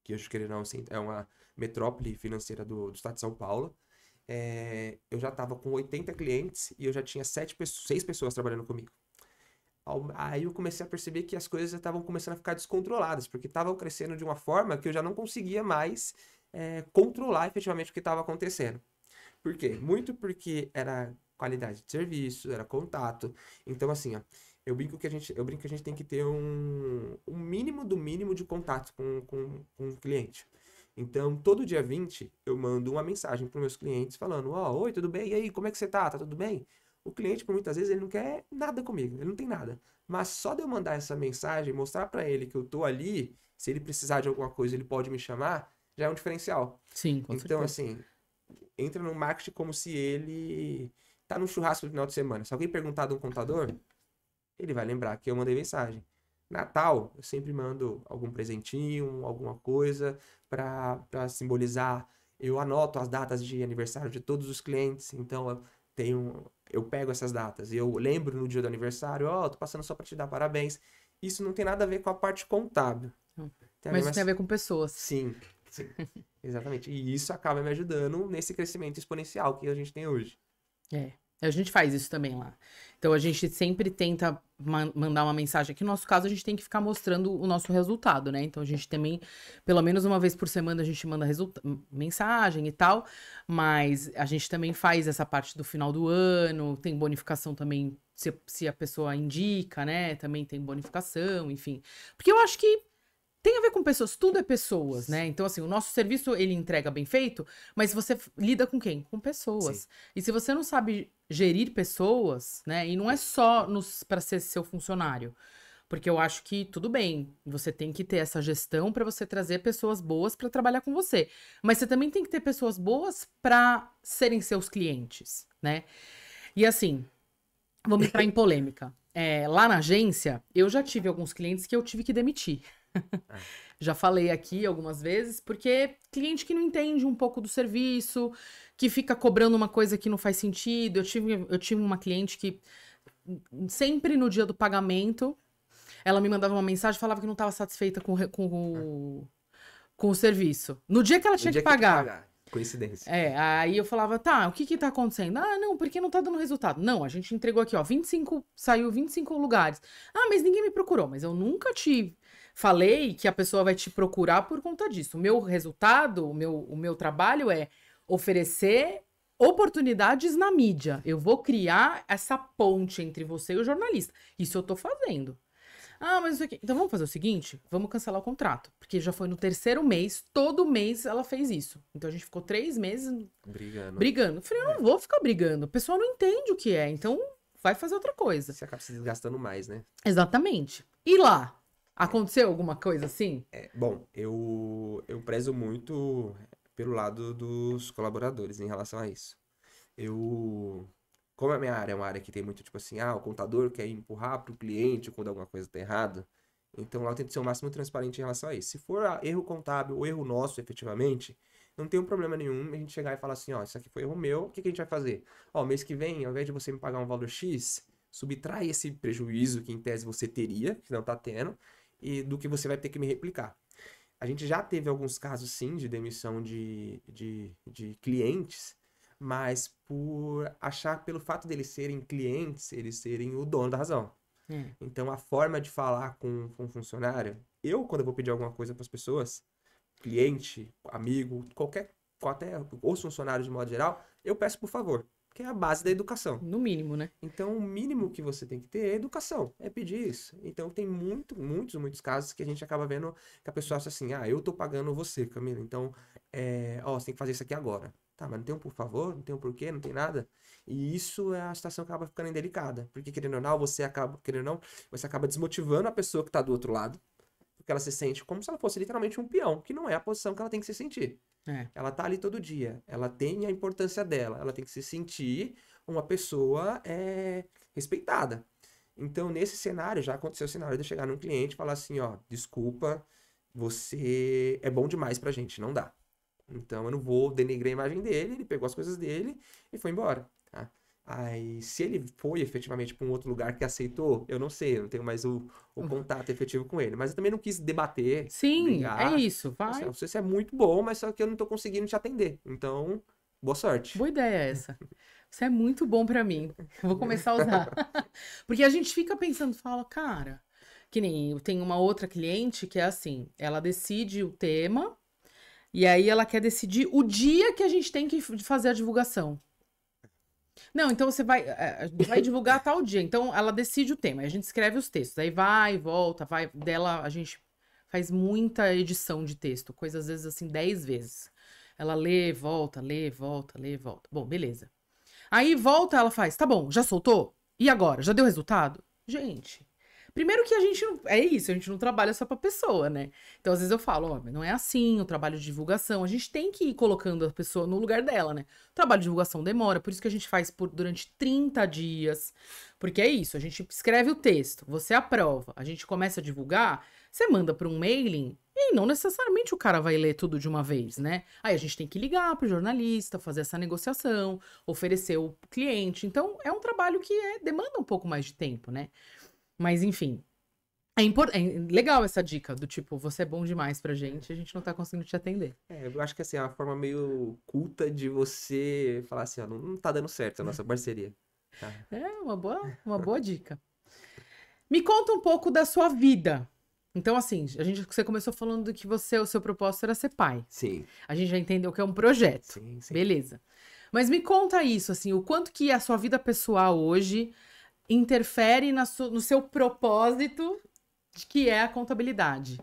que eu acho que ele não é uma metrópole financeira do estado de São Paulo. Eu já estava com 80 clientes e eu já tinha 6 pessoas trabalhando comigo. Aí eu comecei a perceber que as coisas estavam começando a ficar descontroladas, porque estavam crescendo de uma forma que eu já não conseguia mais controlar efetivamente o que estava acontecendo. Por quê? Muito porque era qualidade de serviço, era contato. Então, assim, ó, eu brinco que a gente tem que ter um mínimo do mínimo de contato com o cliente. Então, todo dia 20, eu mando uma mensagem para os meus clientes falando, oi, tudo bem? E aí, como é que você tá? Tá tudo bem? O cliente, por muitas vezes, ele não quer nada comigo, ele não tem nada. Mas só de eu mandar essa mensagem, mostrar para ele que eu tô ali, se ele precisar de alguma coisa, ele pode me chamar, já é um diferencial. Sim, com Então, certeza. assim, entra no marketing como se ele tá num churrasco no final de semana. Se alguém perguntar de um contador, ele vai lembrar que eu mandei mensagem. Natal, eu sempre mando algum presentinho, alguma coisa para simbolizar. Eu anoto as datas de aniversário de todos os clientes, então eu pego essas datas e eu lembro no dia do aniversário, tô passando só para te dar parabéns. Isso não tem nada a ver com a parte contábil. Mas isso tem a ver com pessoas. Sim, sim, exatamente. E isso acaba me ajudando nesse crescimento exponencial que a gente tem hoje. A gente faz isso também lá. Então, a gente sempre tenta mandar uma mensagem. Aqui no nosso caso, a gente tem que ficar mostrando o nosso resultado, né? Então, a gente também, pelo menos uma vez por semana, a gente manda mensagem e tal. Mas a gente também faz essa parte do final do ano. Tem bonificação também, se a pessoa indica, né? Também tem bonificação, enfim. Porque eu acho que tem a ver com pessoas, tudo é pessoas, né? Então, assim, o nosso serviço, ele entrega bem feito, mas você lida com quem? Com pessoas. Sim. E se você não sabe gerir pessoas, né? E não é só para ser seu funcionário. Porque eu acho que tudo bem, você tem que ter essa gestão para você trazer pessoas boas para trabalhar com você. Mas você também tem que ter pessoas boas para serem seus clientes, né? E assim, vamos entrar em polêmica. Lá na agência, eu já tive alguns clientes que eu tive que demitir. Já falei aqui algumas vezes, porque cliente que não entende um pouco do serviço, que fica cobrando uma coisa que não faz sentido. Eu tive uma cliente que sempre no dia do pagamento, ela me mandava uma mensagem e falava que não estava satisfeita com o serviço. No dia que ela tinha que pagar. Coincidência. Aí eu falava, tá, o que tá acontecendo? Não, porque não tá dando resultado. Não, a gente entregou aqui, ó, saiu 25 lugares. Mas ninguém me procurou, mas eu nunca te falei que a pessoa vai te procurar por conta disso. O meu resultado, o meu trabalho é oferecer oportunidades na mídia. Eu vou criar essa ponte entre você e o jornalista. Isso eu tô fazendo. Mas isso aqui. Então vamos fazer o seguinte: vamos cancelar o contrato. Porque já foi no 3º mês, todo mês ela fez isso. Então a gente ficou 3 meses brigando. Eu falei, eu não vou ficar brigando. O pessoal não entende o que é, então vai fazer outra coisa. Você acaba se desgastando mais, né? Exatamente. E lá? Aconteceu alguma coisa assim? Bom, eu prezo muito pelo lado dos colaboradores em relação a isso. Como a minha área é uma área que tem muito, tipo assim, o contador quer empurrar pro cliente quando alguma coisa tá errada. Então lá eu tento ser o máximo transparente em relação a isso. Se for erro contábil ou erro nosso, efetivamente, não tem um problema nenhum a gente chegar e falar assim, isso aqui foi erro meu, o que a gente vai fazer? Mês que vem, ao invés de você me pagar um valor X, subtrai esse prejuízo que em tese você teria, que não tá tendo, e do que você vai ter que me replicar. A gente já teve alguns casos, sim, de demissão de clientes, mas por achar, pelo fato deles serem clientes, eles serem o dono da razão. Então, a forma de falar com um funcionário, quando eu vou pedir alguma coisa para as pessoas, cliente, amigo, até os funcionários de modo geral, eu peço por favor, que é a base da educação. No mínimo, né? Então, o mínimo que você tem que ter é educação, é pedir isso. Então, tem muitos casos que a gente acaba vendo que a pessoa acha assim, eu tô pagando você, Camila, então, você tem que fazer isso aqui agora. Tá, mas não tem um por favor, não tem um porquê, não tem nada. E isso é a situação que acaba ficando indelicada. Porque, querendo ou não, você acaba desmotivando a pessoa que tá do outro lado, porque ela se sente como se ela fosse literalmente um peão, que não é a posição que ela tem que se sentir. Ela tá ali todo dia, ela tem a importância dela, ela tem que se sentir uma pessoa respeitada. Então, nesse cenário, já aconteceu o cenário de eu chegar num cliente e falar assim, desculpa, você é bom demais pra gente, não dá. Então, eu não vou denegrir a imagem dele, ele pegou as coisas dele e foi embora, tá? Aí, se ele foi efetivamente para um outro lugar que aceitou, eu não sei, eu não tenho mais o contato efetivo com ele. Mas eu também não quis debater, Sim, brigar. é isso, vai. Não sei se é muito bom, mas só que eu não tô conseguindo te atender. Então, boa sorte. Boa ideia essa. Isso é muito bom pra mim. Eu vou começar a usar. Porque a gente fica pensando, fala, cara, que nem eu tenho uma outra cliente que é assim, ela decide o tema e aí ela quer decidir o dia que a gente tem que fazer a divulgação. Não, então você vai divulgar tal dia. Então ela decide o tema, aí a gente escreve os textos, aí vai, volta, vai. Dela a gente faz muita edição de texto, coisa às vezes assim 10 vezes. Ela lê, volta, lê, volta, lê, volta. Bom, beleza. Aí volta, ela faz, tá bom, já soltou? E agora? Já deu resultado? Gente, primeiro que a gente não. É isso, a gente não trabalha só pra pessoa, né? Então, às vezes eu falo, ó, não é assim o trabalho de divulgação. A gente tem que ir colocando a pessoa no lugar dela, né? O trabalho de divulgação demora, por isso que a gente faz durante 30 dias. Porque é isso, a gente escreve o texto, você aprova, a gente começa a divulgar, você manda para um mailing. E não necessariamente o cara vai ler tudo de uma vez, né? Aí a gente tem que ligar pro jornalista, fazer essa negociação, oferecer o cliente. Então, é um trabalho que demanda um pouco mais de tempo, né? Mas, enfim, é legal essa dica do tipo, você é bom demais pra gente, a gente não tá conseguindo te atender. Eu acho que assim, é uma forma meio culta de você falar assim, não tá dando certo a nossa parceria. Tá? É uma boa dica. Me conta um pouco da sua vida. Então, assim, você começou falando que o seu propósito era ser pai. Sim. A gente já entendeu que é um projeto. Sim. Beleza. Mas me conta isso, assim, o quanto que a sua vida pessoal hoje interfere no seu propósito, de que é a contabilidade.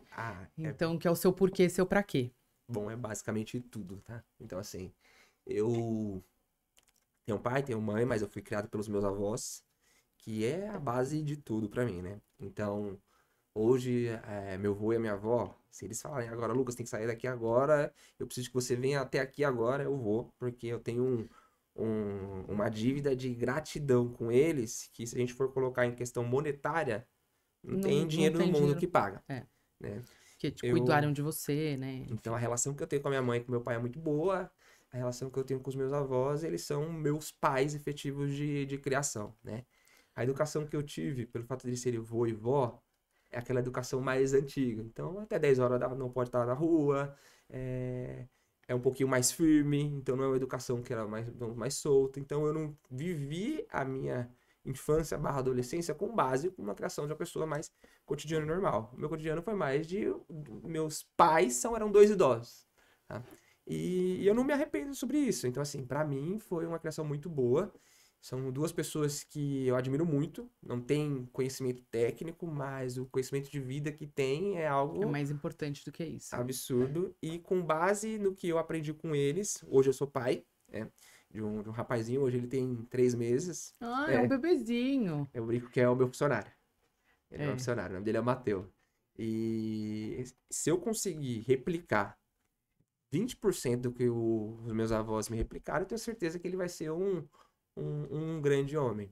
Então, que é o seu porquê, seu pra quê. Bom, é basicamente tudo, tá? Então, assim, eu tenho um pai, tenho mãe, mas eu fui criado pelos meus avós, que é a base de tudo pra mim, né? Então, hoje, meu avô e a minha avó, se eles falarem agora, Lucas, tem que sair daqui agora, eu preciso que você venha até aqui agora, eu vou, porque eu tenho uma dívida de gratidão com eles, que se a gente for colocar em questão monetária, não tem dinheiro no mundo que paga. Né? Que cuidaram de você, né? Então, a relação que eu tenho com a minha mãe e com meu pai é muito boa, a relação que eu tenho com os meus avós, eles são meus pais efetivos de criação, né? A educação que eu tive, pelo fato de eles serem vô e vó, é aquela educação mais antiga. Então, até 10 horas não pode estar na rua, é um pouquinho mais firme, então não é uma educação que era mais solta. Então, eu não vivi a minha infância / adolescência com base com uma criação de uma pessoa mais cotidiano normal. O meu cotidiano foi mais meus pais eram 2 idosos, tá? E eu não me arrependo sobre isso. Então, assim, pra mim foi uma criação muito boa. São 2 pessoas que eu admiro muito. Não tem conhecimento técnico, mas o conhecimento de vida que tem é algo... É mais importante do que isso. Absurdo. E com base no que eu aprendi com eles, hoje eu sou pai, de um rapazinho, hoje ele tem 3 meses. É um bebezinho. Eu brinco que é o meu funcionário. Ele é meu funcionário, o nome dele é Mateu. E se eu conseguir replicar 20% do que os meus avós me replicaram, eu tenho certeza que ele vai ser um grande homem.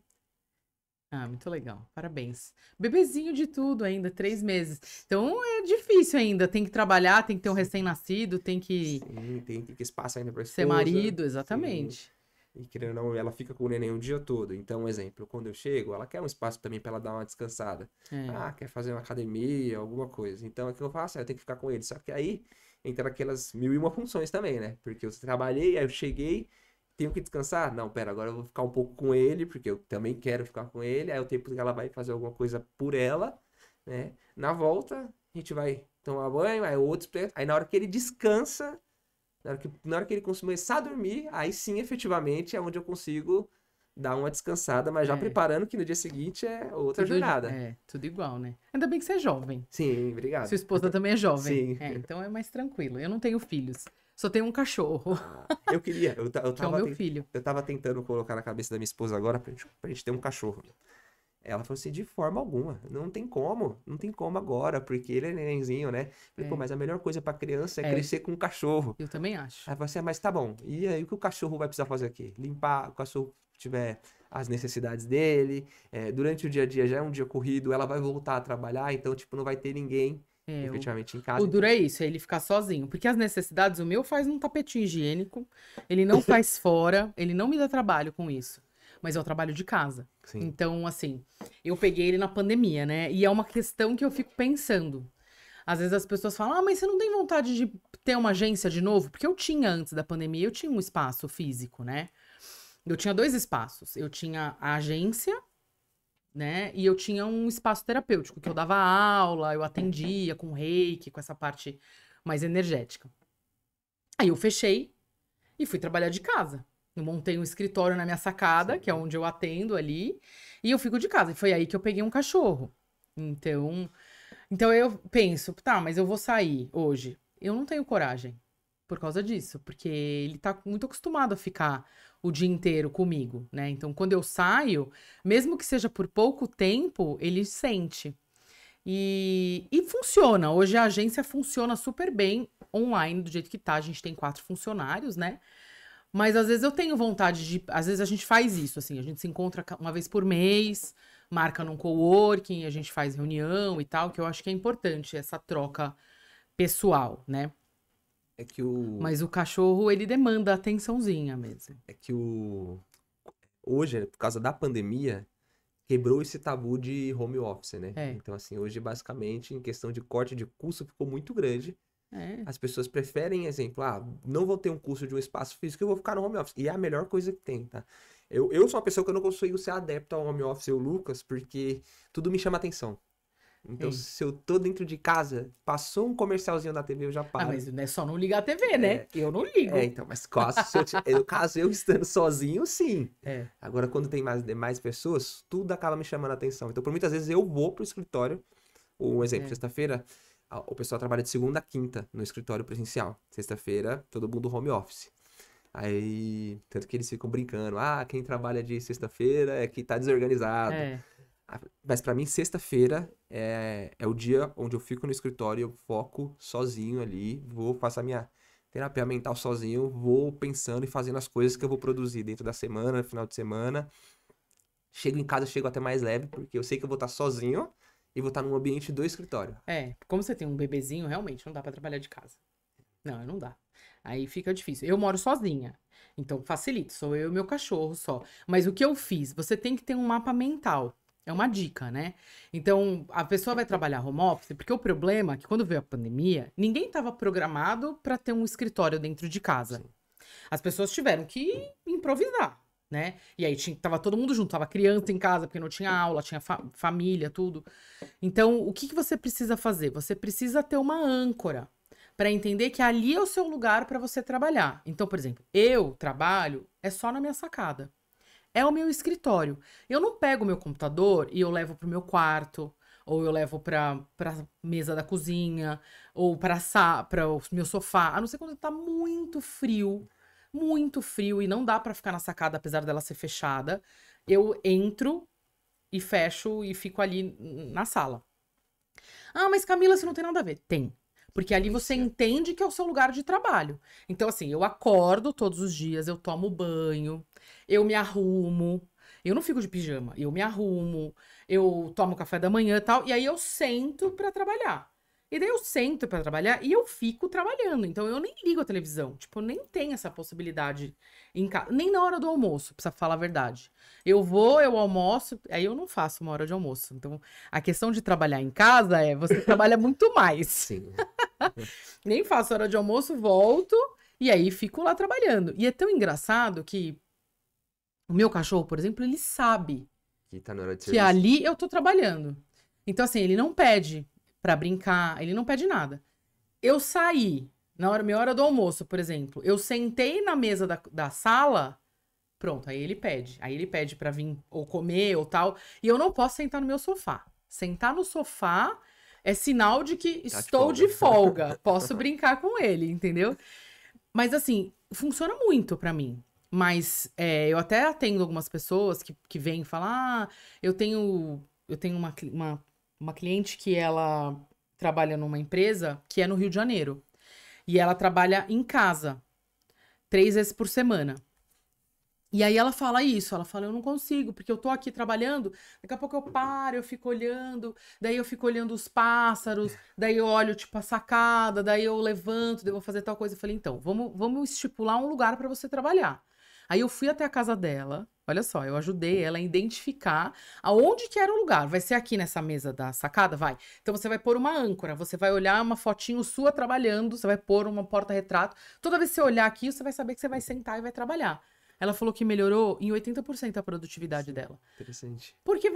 Muito legal. Parabéns. Bebezinho de tudo ainda, 3 meses. Então é difícil ainda. Tem que trabalhar, tem que ter um recém-nascido, tem que... Sim, tem que espaço ainda pra esposa. Ser marido, exatamente. Sim. E querendo ou não, ela fica com o neném o dia todo. Então, um exemplo, quando eu chego, ela quer um espaço também pra ela dar uma descansada. É, Ah, quer fazer uma academia, alguma coisa. Então, o que eu faço? Eu tenho que ficar com ele. Só que aí entra aquelas mil e uma funções também, né? Porque eu trabalhei, aí eu cheguei, tenho que descansar? Não, pera, agora eu vou ficar um pouco com ele, porque eu também quero ficar com ele. Aí o tempo que ela vai fazer alguma coisa por ela, né? Na volta, a gente vai tomar banho, aí outros. Aí na hora que ele descansa. Na hora que ele começar a dormir, aí sim, efetivamente, é onde eu consigo dar uma descansada, mas já é. preparando que no dia seguinte é outra jornada. Tudo igual, né? Ainda bem que você é jovem. Sim, obrigado. Sua esposa também é jovem. Sim. É, então é mais tranquilo. Eu não tenho filhos. Só tenho um cachorro, Eu queria, eu que é o tava, meu filho. eu tava tentando colocar na cabeça da minha esposa agora pra gente ter um cachorro. Ela falou assim, de forma alguma, não tem como agora, porque ele é nenenzinho, né? Eu falei, pô, É, mas a melhor coisa pra criança é é, crescer com um cachorro. eu também acho. Aí eu falei assim, mas tá bom. E aí o que o cachorro vai precisar fazer aqui? Limpar, o cachorro tiver as necessidades dele. Durante o dia a dia já é um dia corrido, ela vai voltar a trabalhar, então, tipo, não vai ter ninguém É, efetivamente em o casa. duro Então, é isso, é ele ficar sozinho. Porque as necessidades, o meu faz num tapetinho higiênico, ele não faz fora, ele não me dá trabalho com isso. Mas é o trabalho de casa. sim. Então, assim, eu peguei ele na pandemia, né? E é uma questão que eu fico pensando. Às vezes as pessoas falam, ah, mas você não tem vontade de ter uma agência de novo? Porque eu tinha, antes da pandemia, eu tinha um espaço físico, né? Eu tinha dois espaços. Eu tinha a agência, né? E eu tinha um espaço terapêutico, que eu dava aula, eu atendia com reiki, com essa parte mais energética. Aí eu fechei e fui trabalhar de casa. Eu montei um escritório na minha sacada, que é Sim. onde eu atendo ali, e eu fico de casa. E foi aí que eu peguei um cachorro. Então eu penso, tá, mas eu vou sair hoje. Eu não tenho coragem por causa disso, porque ele tá muito acostumado a ficar o dia inteiro comigo, né? Então quando eu saio, mesmo que seja por pouco tempo, ele sente. E funciona. Hoje a agência funciona super bem online, do jeito que tá. A gente tem 4 funcionários, né? Mas às vezes eu tenho vontade de. Às vezes a gente faz isso, assim, a gente se encontra uma vez por mês, marca num coworking, a gente faz reunião e tal, que eu acho que é importante essa troca pessoal, né? É que o. Mas o cachorro, ele demanda atençãozinha mesmo. É que o. Hoje, por causa da pandemia, quebrou esse tabu de home office, né? É, Então, assim, hoje, basicamente, em questão de corte de custo, ficou muito grande. é, As pessoas preferem, exemplo, não vou ter um custo de um espaço físico, eu vou ficar no home office. E é a melhor coisa que tem, tá? Eu sou uma pessoa que eu não consigo ser adepto ao home office, o Lucas, porque tudo me chama atenção. Então, é. se eu tô dentro de casa, passou um comercialzinho na TV, eu já Ah, paro. mas não é só não ligar a TV, né? Eu não ligo. Então, mas caso, no caso eu estando sozinho, sim. É, Agora, quando tem mais pessoas, tudo acaba me chamando a atenção. Então, por muitas vezes eu vou pro escritório. Um exemplo, é. sexta-feira, o pessoal trabalha de segunda a quinta no escritório presencial. Sexta-feira, todo mundo home office. Aí, tanto que eles ficam brincando. Ah, quem trabalha de sexta-feira é que tá desorganizado. É, Mas pra mim, sexta-feira é o dia onde eu fico no escritório, eu foco sozinho ali, vou passar minha terapia mental sozinho, vou pensando e fazendo as coisas que eu vou produzir dentro da semana, no final de semana. Chego em casa, chego até mais leve, porque eu sei que eu vou estar sozinho e vou estar num ambiente do escritório. como você tem um bebezinho, realmente não dá pra trabalhar de casa. Não dá. Aí fica difícil. Eu moro sozinha. Então facilita, sou eu e meu cachorro só. Mas o que eu fiz? Você tem que ter um mapa mental. É uma dica, né? Então, a pessoa vai trabalhar home office, porque o problema é que quando veio a pandemia, ninguém estava programado para ter um escritório dentro de casa. Sim. As pessoas tiveram que improvisar, né? E aí tava todo mundo junto, tava criança em casa, porque não tinha aula, tinha família, tudo. Então, o que você precisa fazer? Você precisa ter uma âncora para entender que ali é o seu lugar para você trabalhar. Então, por exemplo, eu trabalho só na minha sacada. É o meu escritório. Eu não pego o meu computador e eu levo pro meu quarto, ou eu levo pra mesa da cozinha, ou para o meu sofá, a não ser quando tá muito frio, e não dá pra ficar na sacada, apesar dela ser fechada. Eu entro e fecho e fico ali na sala. Ah, mas Camila, você não tem nada a ver. Tem. Porque ali você Influencia. entende que é o seu lugar de trabalho. Então, assim, eu acordo todos os dias, eu tomo banho, eu me arrumo. Eu não fico de pijama, eu me arrumo, eu tomo café da manhã e tal, e aí eu sento pra trabalhar. E daí eu sento pra trabalhar e eu fico trabalhando. Então eu nem ligo a televisão. Tipo, eu nem tenho essa possibilidade em casa. Nem na hora do almoço, precisa falar a verdade. Eu vou, eu almoço, aí eu não faço uma hora de almoço. Então a questão de trabalhar em casa é você trabalha muito mais. Sim. Nem faço hora de almoço, volto e aí fico lá trabalhando. E é tão engraçado que o meu cachorro, por exemplo, ele sabe Que tá na hora de que serviço. ali eu tô trabalhando. Então, assim, ele não pede pra brincar, ele não pede nada. Eu saí, minha hora do almoço, por exemplo, eu sentei na mesa da sala, pronto, aí ele pede. Aí ele pede pra vir ou comer ou tal. E eu não posso sentar no meu sofá. Sentar no sofá é sinal de que Tá de estou folga. de folga. Posso brincar com ele, entendeu? Mas assim, funciona muito pra mim. Mas eu até atendo algumas pessoas que vêm e falam: ah, eu tenho uma cliente que ela trabalha numa empresa que é no Rio de Janeiro. E ela trabalha em casa, 3 vezes por semana. E aí ela fala isso, ela fala, eu não consigo, porque eu tô aqui trabalhando, daqui a pouco eu paro, eu fico olhando, daí eu fico olhando os pássaros, daí eu olho, tipo, a sacada, daí eu levanto, daí eu vou fazer tal coisa. Eu falei, então, vamos estipular um lugar pra você trabalhar. Aí eu fui até a casa dela, olha só, eu ajudei ela a identificar aonde que era o lugar. Vai ser aqui nessa mesa da sacada? Vai. Então você vai pôr uma âncora, você vai olhar uma fotinho sua trabalhando, você vai pôr uma porta-retrato. Toda vez que você olhar aqui, você vai saber que você vai sentar e vai trabalhar. Ela falou que melhorou em 80% a produtividade dela. Interessante. Porque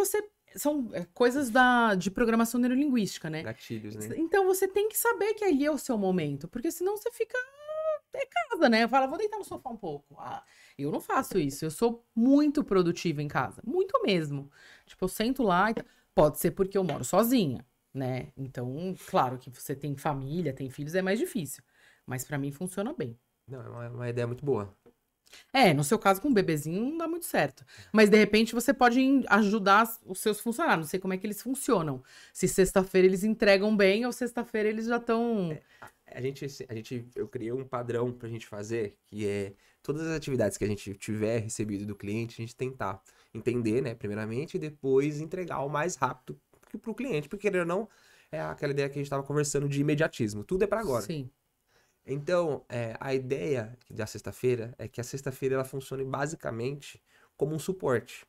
são coisas de programação neurolinguística, né? Gatilhos, né? Então você tem que saber que ali é o seu momento. Porque senão você fica. É casa, né? Fala, vou deitar no sofá um pouco. Ah, eu não faço isso. Eu sou muito produtiva em casa. Muito mesmo. Tipo, eu sento lá e. Pode ser porque eu moro sozinha, né? Então, claro que você tem família, tem filhos, é mais difícil. Mas pra mim funciona bem. Não, é uma ideia muito boa. No seu caso, com um bebezinho, não dá muito certo. Mas, de repente, você pode ajudar os seus funcionários. Não sei como é que eles funcionam. Se sexta-feira eles entregam bem ou sexta-feira eles já estão... Eu criei um padrão pra gente fazer, que é todas as atividades que a gente tiver recebido do cliente, a gente tentar entender, né, primeiramente, e depois entregar o mais rápido pro cliente, porque querendo ou não, é aquela ideia que a gente tava conversando de imediatismo. Tudo é pra agora. Sim. Então, a ideia da sexta-feira é que a sexta-feira ela funcione basicamente como um suporte.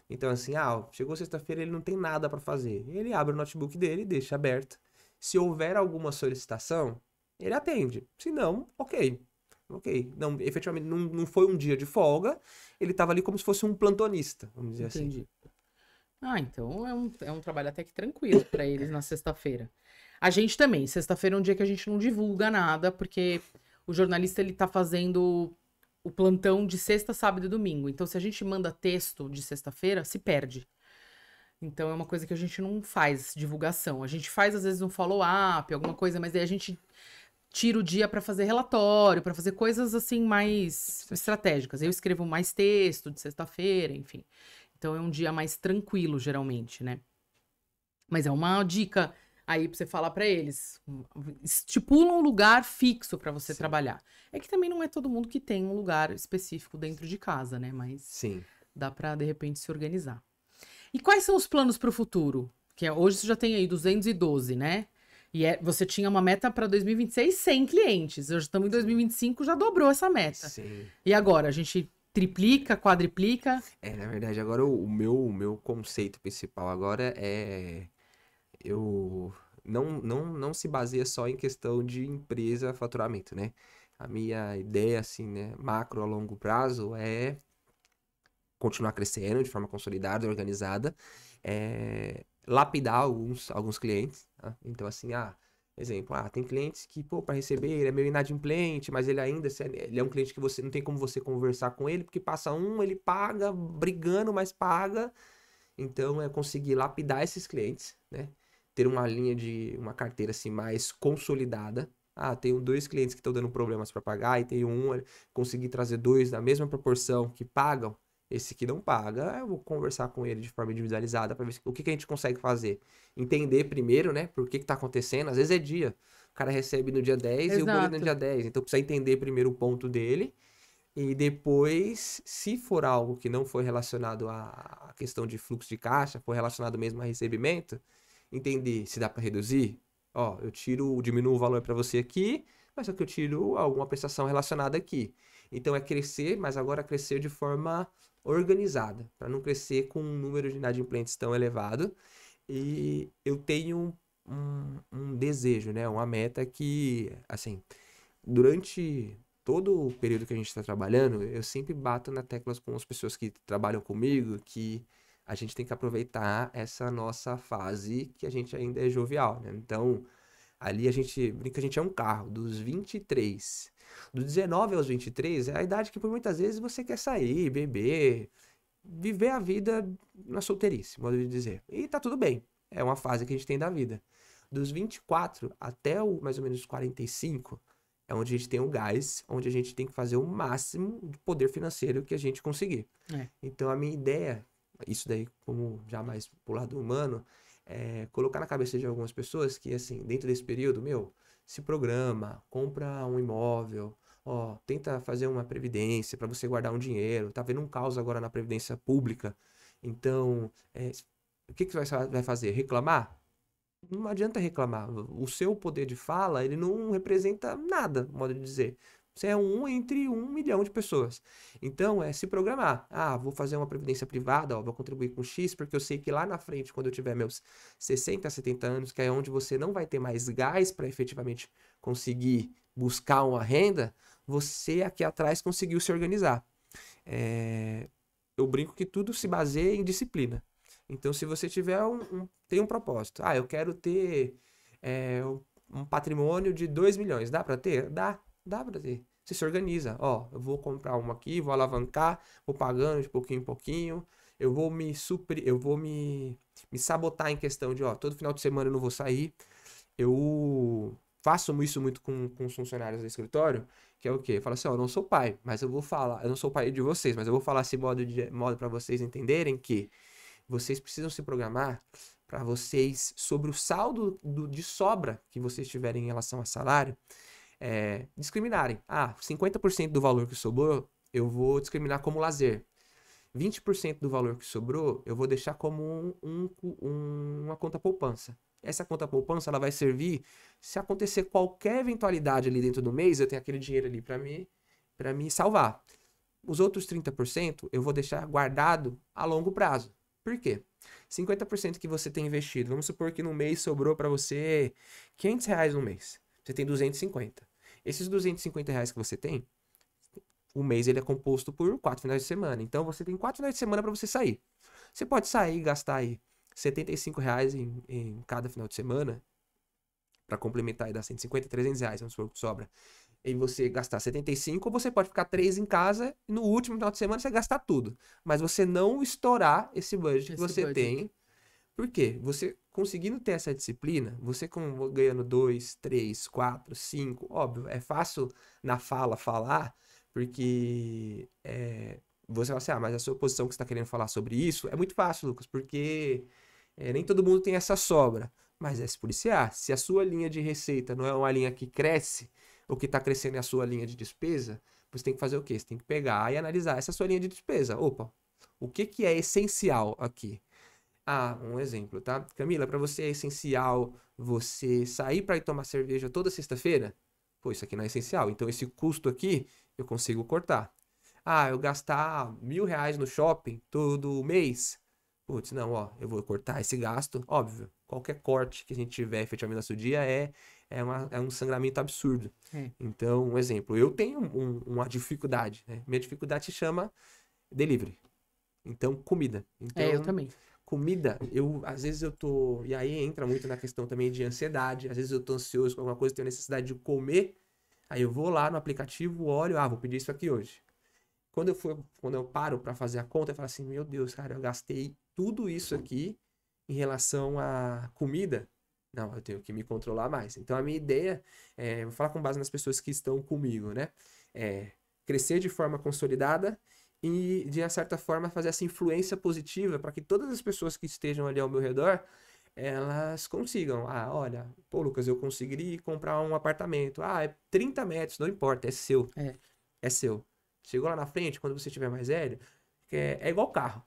Então, assim, chegou sexta-feira, ele não tem nada para fazer. Ele abre o notebook dele, deixa aberto. Se houver alguma solicitação, ele atende. Se não, ok. Ok. Não, efetivamente, não foi um dia de folga. Ele estava ali como se fosse um plantonista, vamos dizer assim. Entendi. Então é um trabalho até que tranquilo para eles na sexta-feira. A gente também, sexta-feira é um dia que a gente não divulga nada, porque o jornalista ele tá fazendo o plantão de sexta, sábado e domingo. Então, se a gente manda texto de sexta-feira, se perde. Então, é uma coisa que a gente não faz divulgação. A gente faz, às vezes, um follow-up, alguma coisa, mas aí a gente tira o dia para fazer relatório, para fazer coisas assim mais estratégicas. Eu escrevo mais texto de sexta-feira, enfim. Então é um dia mais tranquilo, geralmente, né? Mas é uma dica aí pra você falar pra eles. Estipula um lugar fixo pra você trabalhar. É que também não é todo mundo que tem um lugar específico dentro de casa, né? Mas Sim. dá pra, de repente, se organizar. E quais são os planos pro futuro? Hoje você já tem aí 212, né? E você tinha uma meta pra 2026 100 clientes. Hoje estamos em 2025, já dobrou essa meta. Sim. E agora? A gente triplica, quadriplica? Na verdade, agora o meu conceito principal agora eu não se baseia só em questão de empresa faturamento, né? A minha ideia, assim, né, macro a longo prazo é continuar crescendo de forma consolidada, organizada, lapidar alguns clientes, tá? Então, assim, exemplo, tem clientes que, para receber, ele é meio inadimplente, mas ele ainda, ele é um cliente que você não tem como você conversar com ele, porque passa ele paga, brigando, mas paga. Então, é conseguir lapidar esses clientes, né? Ter uma carteira, assim, mais consolidada. Tenho 2 clientes que estão dando problemas para pagar, e tenho conseguir trazer 2 da mesma proporção que pagam. Esse que não paga, eu vou conversar com ele de forma individualizada para ver o que a gente consegue fazer. Entender primeiro, né, por que tá acontecendo. Às vezes é dia. O cara recebe no dia 10 e o boleto no dia 10. Então precisa entender primeiro o ponto dele. E depois, se for algo que não foi relacionado à questão de fluxo de caixa, foi relacionado mesmo a recebimento, entender se dá para reduzir. Ó, diminuo o valor para você aqui, mas só que eu tiro alguma prestação relacionada aqui. Então é crescer, mas agora crescer de forma organizada, para não crescer com um número de inadimplentes tão elevado. E eu tenho um desejo, né? Uma meta que, assim, durante todo o período que a gente está trabalhando, eu sempre bato na tecla com as pessoas que trabalham comigo que a gente tem que aproveitar essa nossa fase que a gente ainda é jovial, né? Então, ali a gente brinca que a gente é um carro, dos 23. Dos 19 aos 23 é a idade que por muitas vezes você quer sair, beber, viver a vida na solteirice, modo de dizer. E tá tudo bem. É uma fase que a gente tem da vida. Dos 24 até o mais ou menos os 45, é onde a gente tem o gás, onde a gente tem que fazer o máximo de poder financeiro que a gente conseguir. É. Então a minha ideia, isso daí como já mais pro lado humano, é colocar na cabeça de algumas pessoas que, assim, dentro desse período, meu, se programa, compra um imóvel, ó, tenta fazer uma previdência para você guardar um dinheiro. Tá vendo um caos agora na previdência pública. Então, o que que você vai fazer? Reclamar? Não adianta reclamar. O seu poder de fala, ele não representa nada, modo de dizer. Você é um entre 1 milhão de pessoas. Então, é se programar. Ah, vou fazer uma previdência privada, ó, vou contribuir com X, porque eu sei que lá na frente, quando eu tiver meus 60, 70 anos, que é onde você não vai ter mais gás para efetivamente conseguir buscar uma renda, você aqui atrás conseguiu se organizar. Eu brinco que tudo se baseia em disciplina. Então, se você tiver tem um propósito. Ah, eu quero ter um patrimônio de 2 milhões. Dá para ter? Dá para ter. Você se organiza. Ó, eu vou comprar uma aqui, vou alavancar, vou pagando de pouquinho em pouquinho. Eu vou me sabotar em questão de, ó, todo final de semana eu não vou sair. Eu faço isso muito com os funcionários do escritório, que é o quê? Fala assim, ó, eu não sou pai, mas eu vou falar, eu não sou pai de vocês, mas eu vou falar esse modo para vocês entenderem que vocês precisam se programar para vocês, sobre o saldo de sobra que vocês tiverem em relação a salário, discriminarem. Ah, 50% do valor que sobrou, eu vou discriminar como lazer. 20% do valor que sobrou, eu vou deixar como uma conta poupança. Essa conta poupança, ela vai servir se acontecer qualquer eventualidade ali dentro do mês, eu tenho aquele dinheiro ali para me salvar. Os outros 30% eu vou deixar guardado a longo prazo. Por quê? 50% que você tem investido, vamos supor que no mês sobrou para você R$ 500 no mês. Você tem 250. Esses R$ 250 que você tem, o mês ele é composto por 4 finais de semana. Então você tem 4 finais de semana para você sair. Você pode sair e gastar aí R$ 75 em cada final de semana, para complementar e dar 150, R$ 300, vamos supor que sobra. E você gastar 75, ou você pode ficar 3 em casa e no último final de semana você gastar tudo. Mas você não estourar esse budget que você tem. Por quê? Você conseguindo ter essa disciplina, você ganhando 2, 3, 4, 5, óbvio, é fácil na falar, porque você fala assim, mas a sua posição que você está querendo falar sobre isso é muito fácil, Lucas, porque nem todo mundo tem essa sobra. Mas é se policiar. Se a sua linha de receita não é uma linha que cresce, o que está crescendo é a sua linha de despesa, você tem que fazer o quê? Você tem que pegar e analisar essa sua linha de despesa. Opa, o que é essencial aqui? Ah, um exemplo, tá? Camila, para você é essencial você sair para ir tomar cerveja toda sexta-feira? Pô, isso aqui não é essencial. Então esse custo aqui eu consigo cortar. Ah, eu gastar R$ 1.000 no shopping todo mês? Putz, não, ó, eu vou cortar esse gasto. Óbvio, qualquer corte que a gente tiver efetivamente no nosso dia é um sangramento absurdo. Então, um exemplo, eu tenho uma dificuldade, né? Minha dificuldade se chama delivery. Então, comida. Então, eu também. Comida, às vezes eu tô... E aí entra muito na questão também de ansiedade. Às vezes eu tô ansioso com alguma coisa, tenho necessidade de comer. Aí eu vou lá no aplicativo, olho, vou pedir isso aqui hoje. Quando eu paro para fazer a conta, eu falo assim, meu Deus, cara, eu gastei tudo isso aqui em relação à comida. Não, eu tenho que me controlar mais. Então, a minha ideia vou falar com base nas pessoas que estão comigo, né? Crescer de forma consolidada e, de uma certa forma, fazer essa influência positiva para que todas as pessoas que estejam ali ao meu redor, elas consigam. Ah, olha, pô, Lucas, eu consegui comprar um apartamento. Ah, é 30 metros, não importa, é seu. É seu. Chegou lá na frente, quando você estiver mais velho, é igual carro.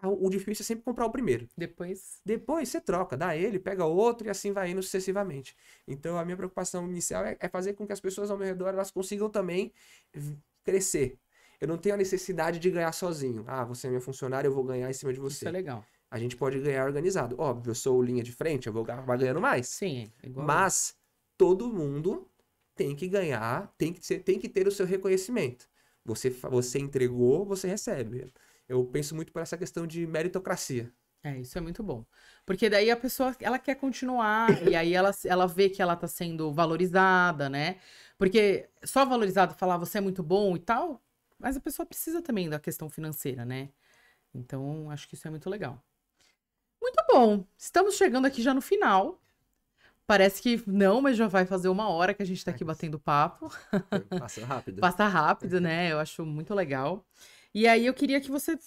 o difícil é sempre comprar o primeiro. Depois você troca, dá ele, pega outro e assim vai indo sucessivamente. Então a minha preocupação inicial é fazer com que as pessoas ao meu redor elas consigam também crescer. Eu não tenho a necessidade de ganhar sozinho. Ah, você é minha funcionária, eu vou ganhar em cima de você. Isso é legal. A gente pode ganhar organizado. Óbvio, eu sou linha de frente, eu vou acabar ganhando mais. Sim, igual. Mas todo mundo tem que ganhar, tem que ter o seu reconhecimento. Você entregou, você recebe. Eu penso muito por essa questão de meritocracia. Isso é muito bom. Porque daí a pessoa, ela quer continuar, e aí ela vê que ela tá sendo valorizada, né? Porque só valorizado falar você é muito bom e tal, mas a pessoa precisa também da questão financeira, né? Então, acho que isso é muito legal. Muito bom. Estamos chegando aqui já no final. Parece que não, mas já vai fazer 1 hora que a gente tá aqui batendo papo. Passa rápido. Passa rápido, né? Eu acho muito legal. E aí eu queria que você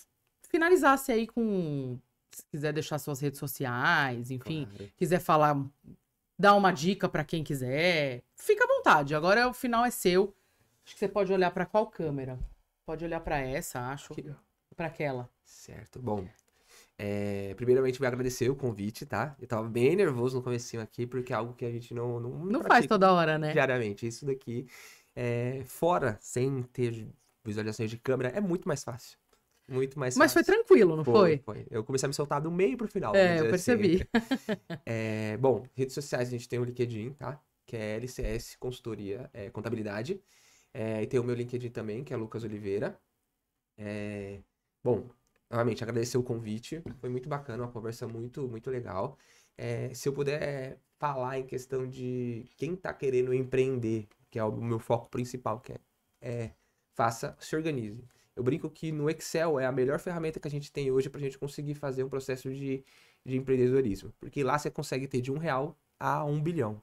finalizasse aí com... Se quiser deixar suas redes sociais, enfim, Claro. quiser falar, dar uma dica pra quem quiser, fica à vontade. Agora o final é seu. Acho que você pode olhar pra qual câmera? Pode olhar pra essa, acho. Aqui, ó. Pra aquela. Certo. Bom, primeiramente vou agradecer o convite, tá? Eu tava bem nervoso no comecinho aqui, porque é algo que a gente não Não faz pratica toda hora, né? diariamente. Isso daqui, fora, sem ter visualizações de câmera, é muito mais fácil. Muito mais Mas fácil. foi tranquilo, não foi? Foi. Eu comecei a me soltar do meio pro final. vamos Eu dizer assim. percebi. Bom, redes sociais a gente tem o LinkedIn, tá? Que é LCS Consultoria, Contabilidade. E tem o meu LinkedIn também, que é Lucas Oliveira. Bom, novamente, agradecer o convite. Foi muito bacana, uma conversa muito, muito legal. Se eu puder falar em questão de quem tá querendo empreender, que é o meu foco principal, que faça, se organize. Eu brinco que no Excel é a melhor ferramenta que a gente tem hoje para a gente conseguir fazer um processo de empreendedorismo. Porque lá você consegue ter de R$1 a 1 bilhão.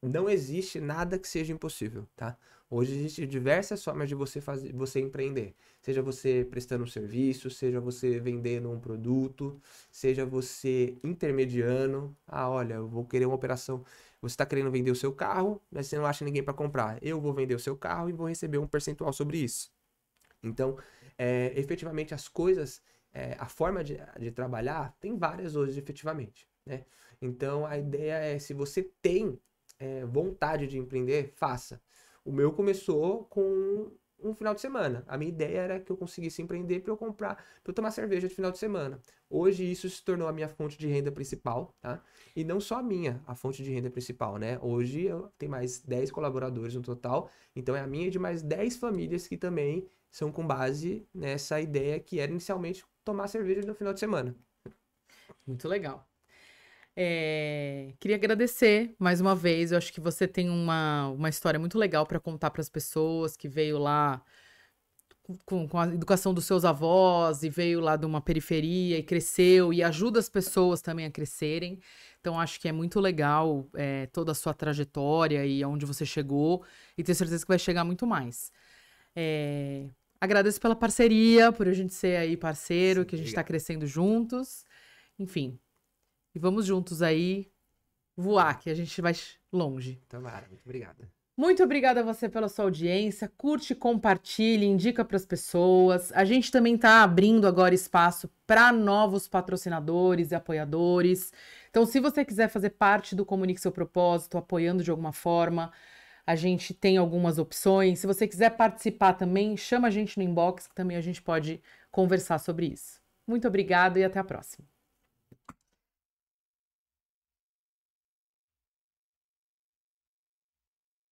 Não existe nada que seja impossível, tá? Hoje existem diversas formas de você empreender. Seja você prestando um serviço, seja você vendendo um produto, seja você intermediando. Ah, olha, eu vou querer uma operação. Você está querendo vender o seu carro, mas você não acha ninguém para comprar. Eu vou vender o seu carro e vou receber um percentual sobre isso. Então, efetivamente, as coisas, a forma de trabalhar, tem várias hoje, efetivamente, né? Então, a ideia é, se você tem vontade de empreender, faça. O meu começou com um final de semana. A minha ideia era que eu conseguisse empreender para eu tomar cerveja de final de semana. Hoje, isso se tornou a minha fonte de renda principal, tá? E não só a fonte de renda principal, né? Hoje, eu tenho mais 10 colaboradores no total, então é a minha e de mais 10 famílias que também são com base nessa ideia que era inicialmente tomar cerveja no final de semana. Muito legal. Queria agradecer mais uma vez. Eu acho que você tem uma história muito legal para contar para as pessoas, que veio lá com a educação dos seus avós e veio lá de uma periferia e cresceu e ajuda as pessoas também a crescerem. Então, acho que é muito legal toda a sua trajetória e aonde você chegou, e tenho certeza que vai chegar muito mais. Agradeço pela parceria, por a gente ser aí parceiro, que a gente está crescendo juntos. Enfim, e vamos juntos aí voar, que a gente vai longe. Tomara, muito obrigado. Muito obrigada a você pela sua audiência. Curte, compartilhe, indica para as pessoas. A gente também está abrindo agora espaço para novos patrocinadores e apoiadores. Então, se você quiser fazer parte do Comunique Seu Propósito, apoiando de alguma forma, a gente tem algumas opções. Se você quiser participar também, chama a gente no inbox, que também a gente pode conversar sobre isso. Muito obrigada e até a próxima.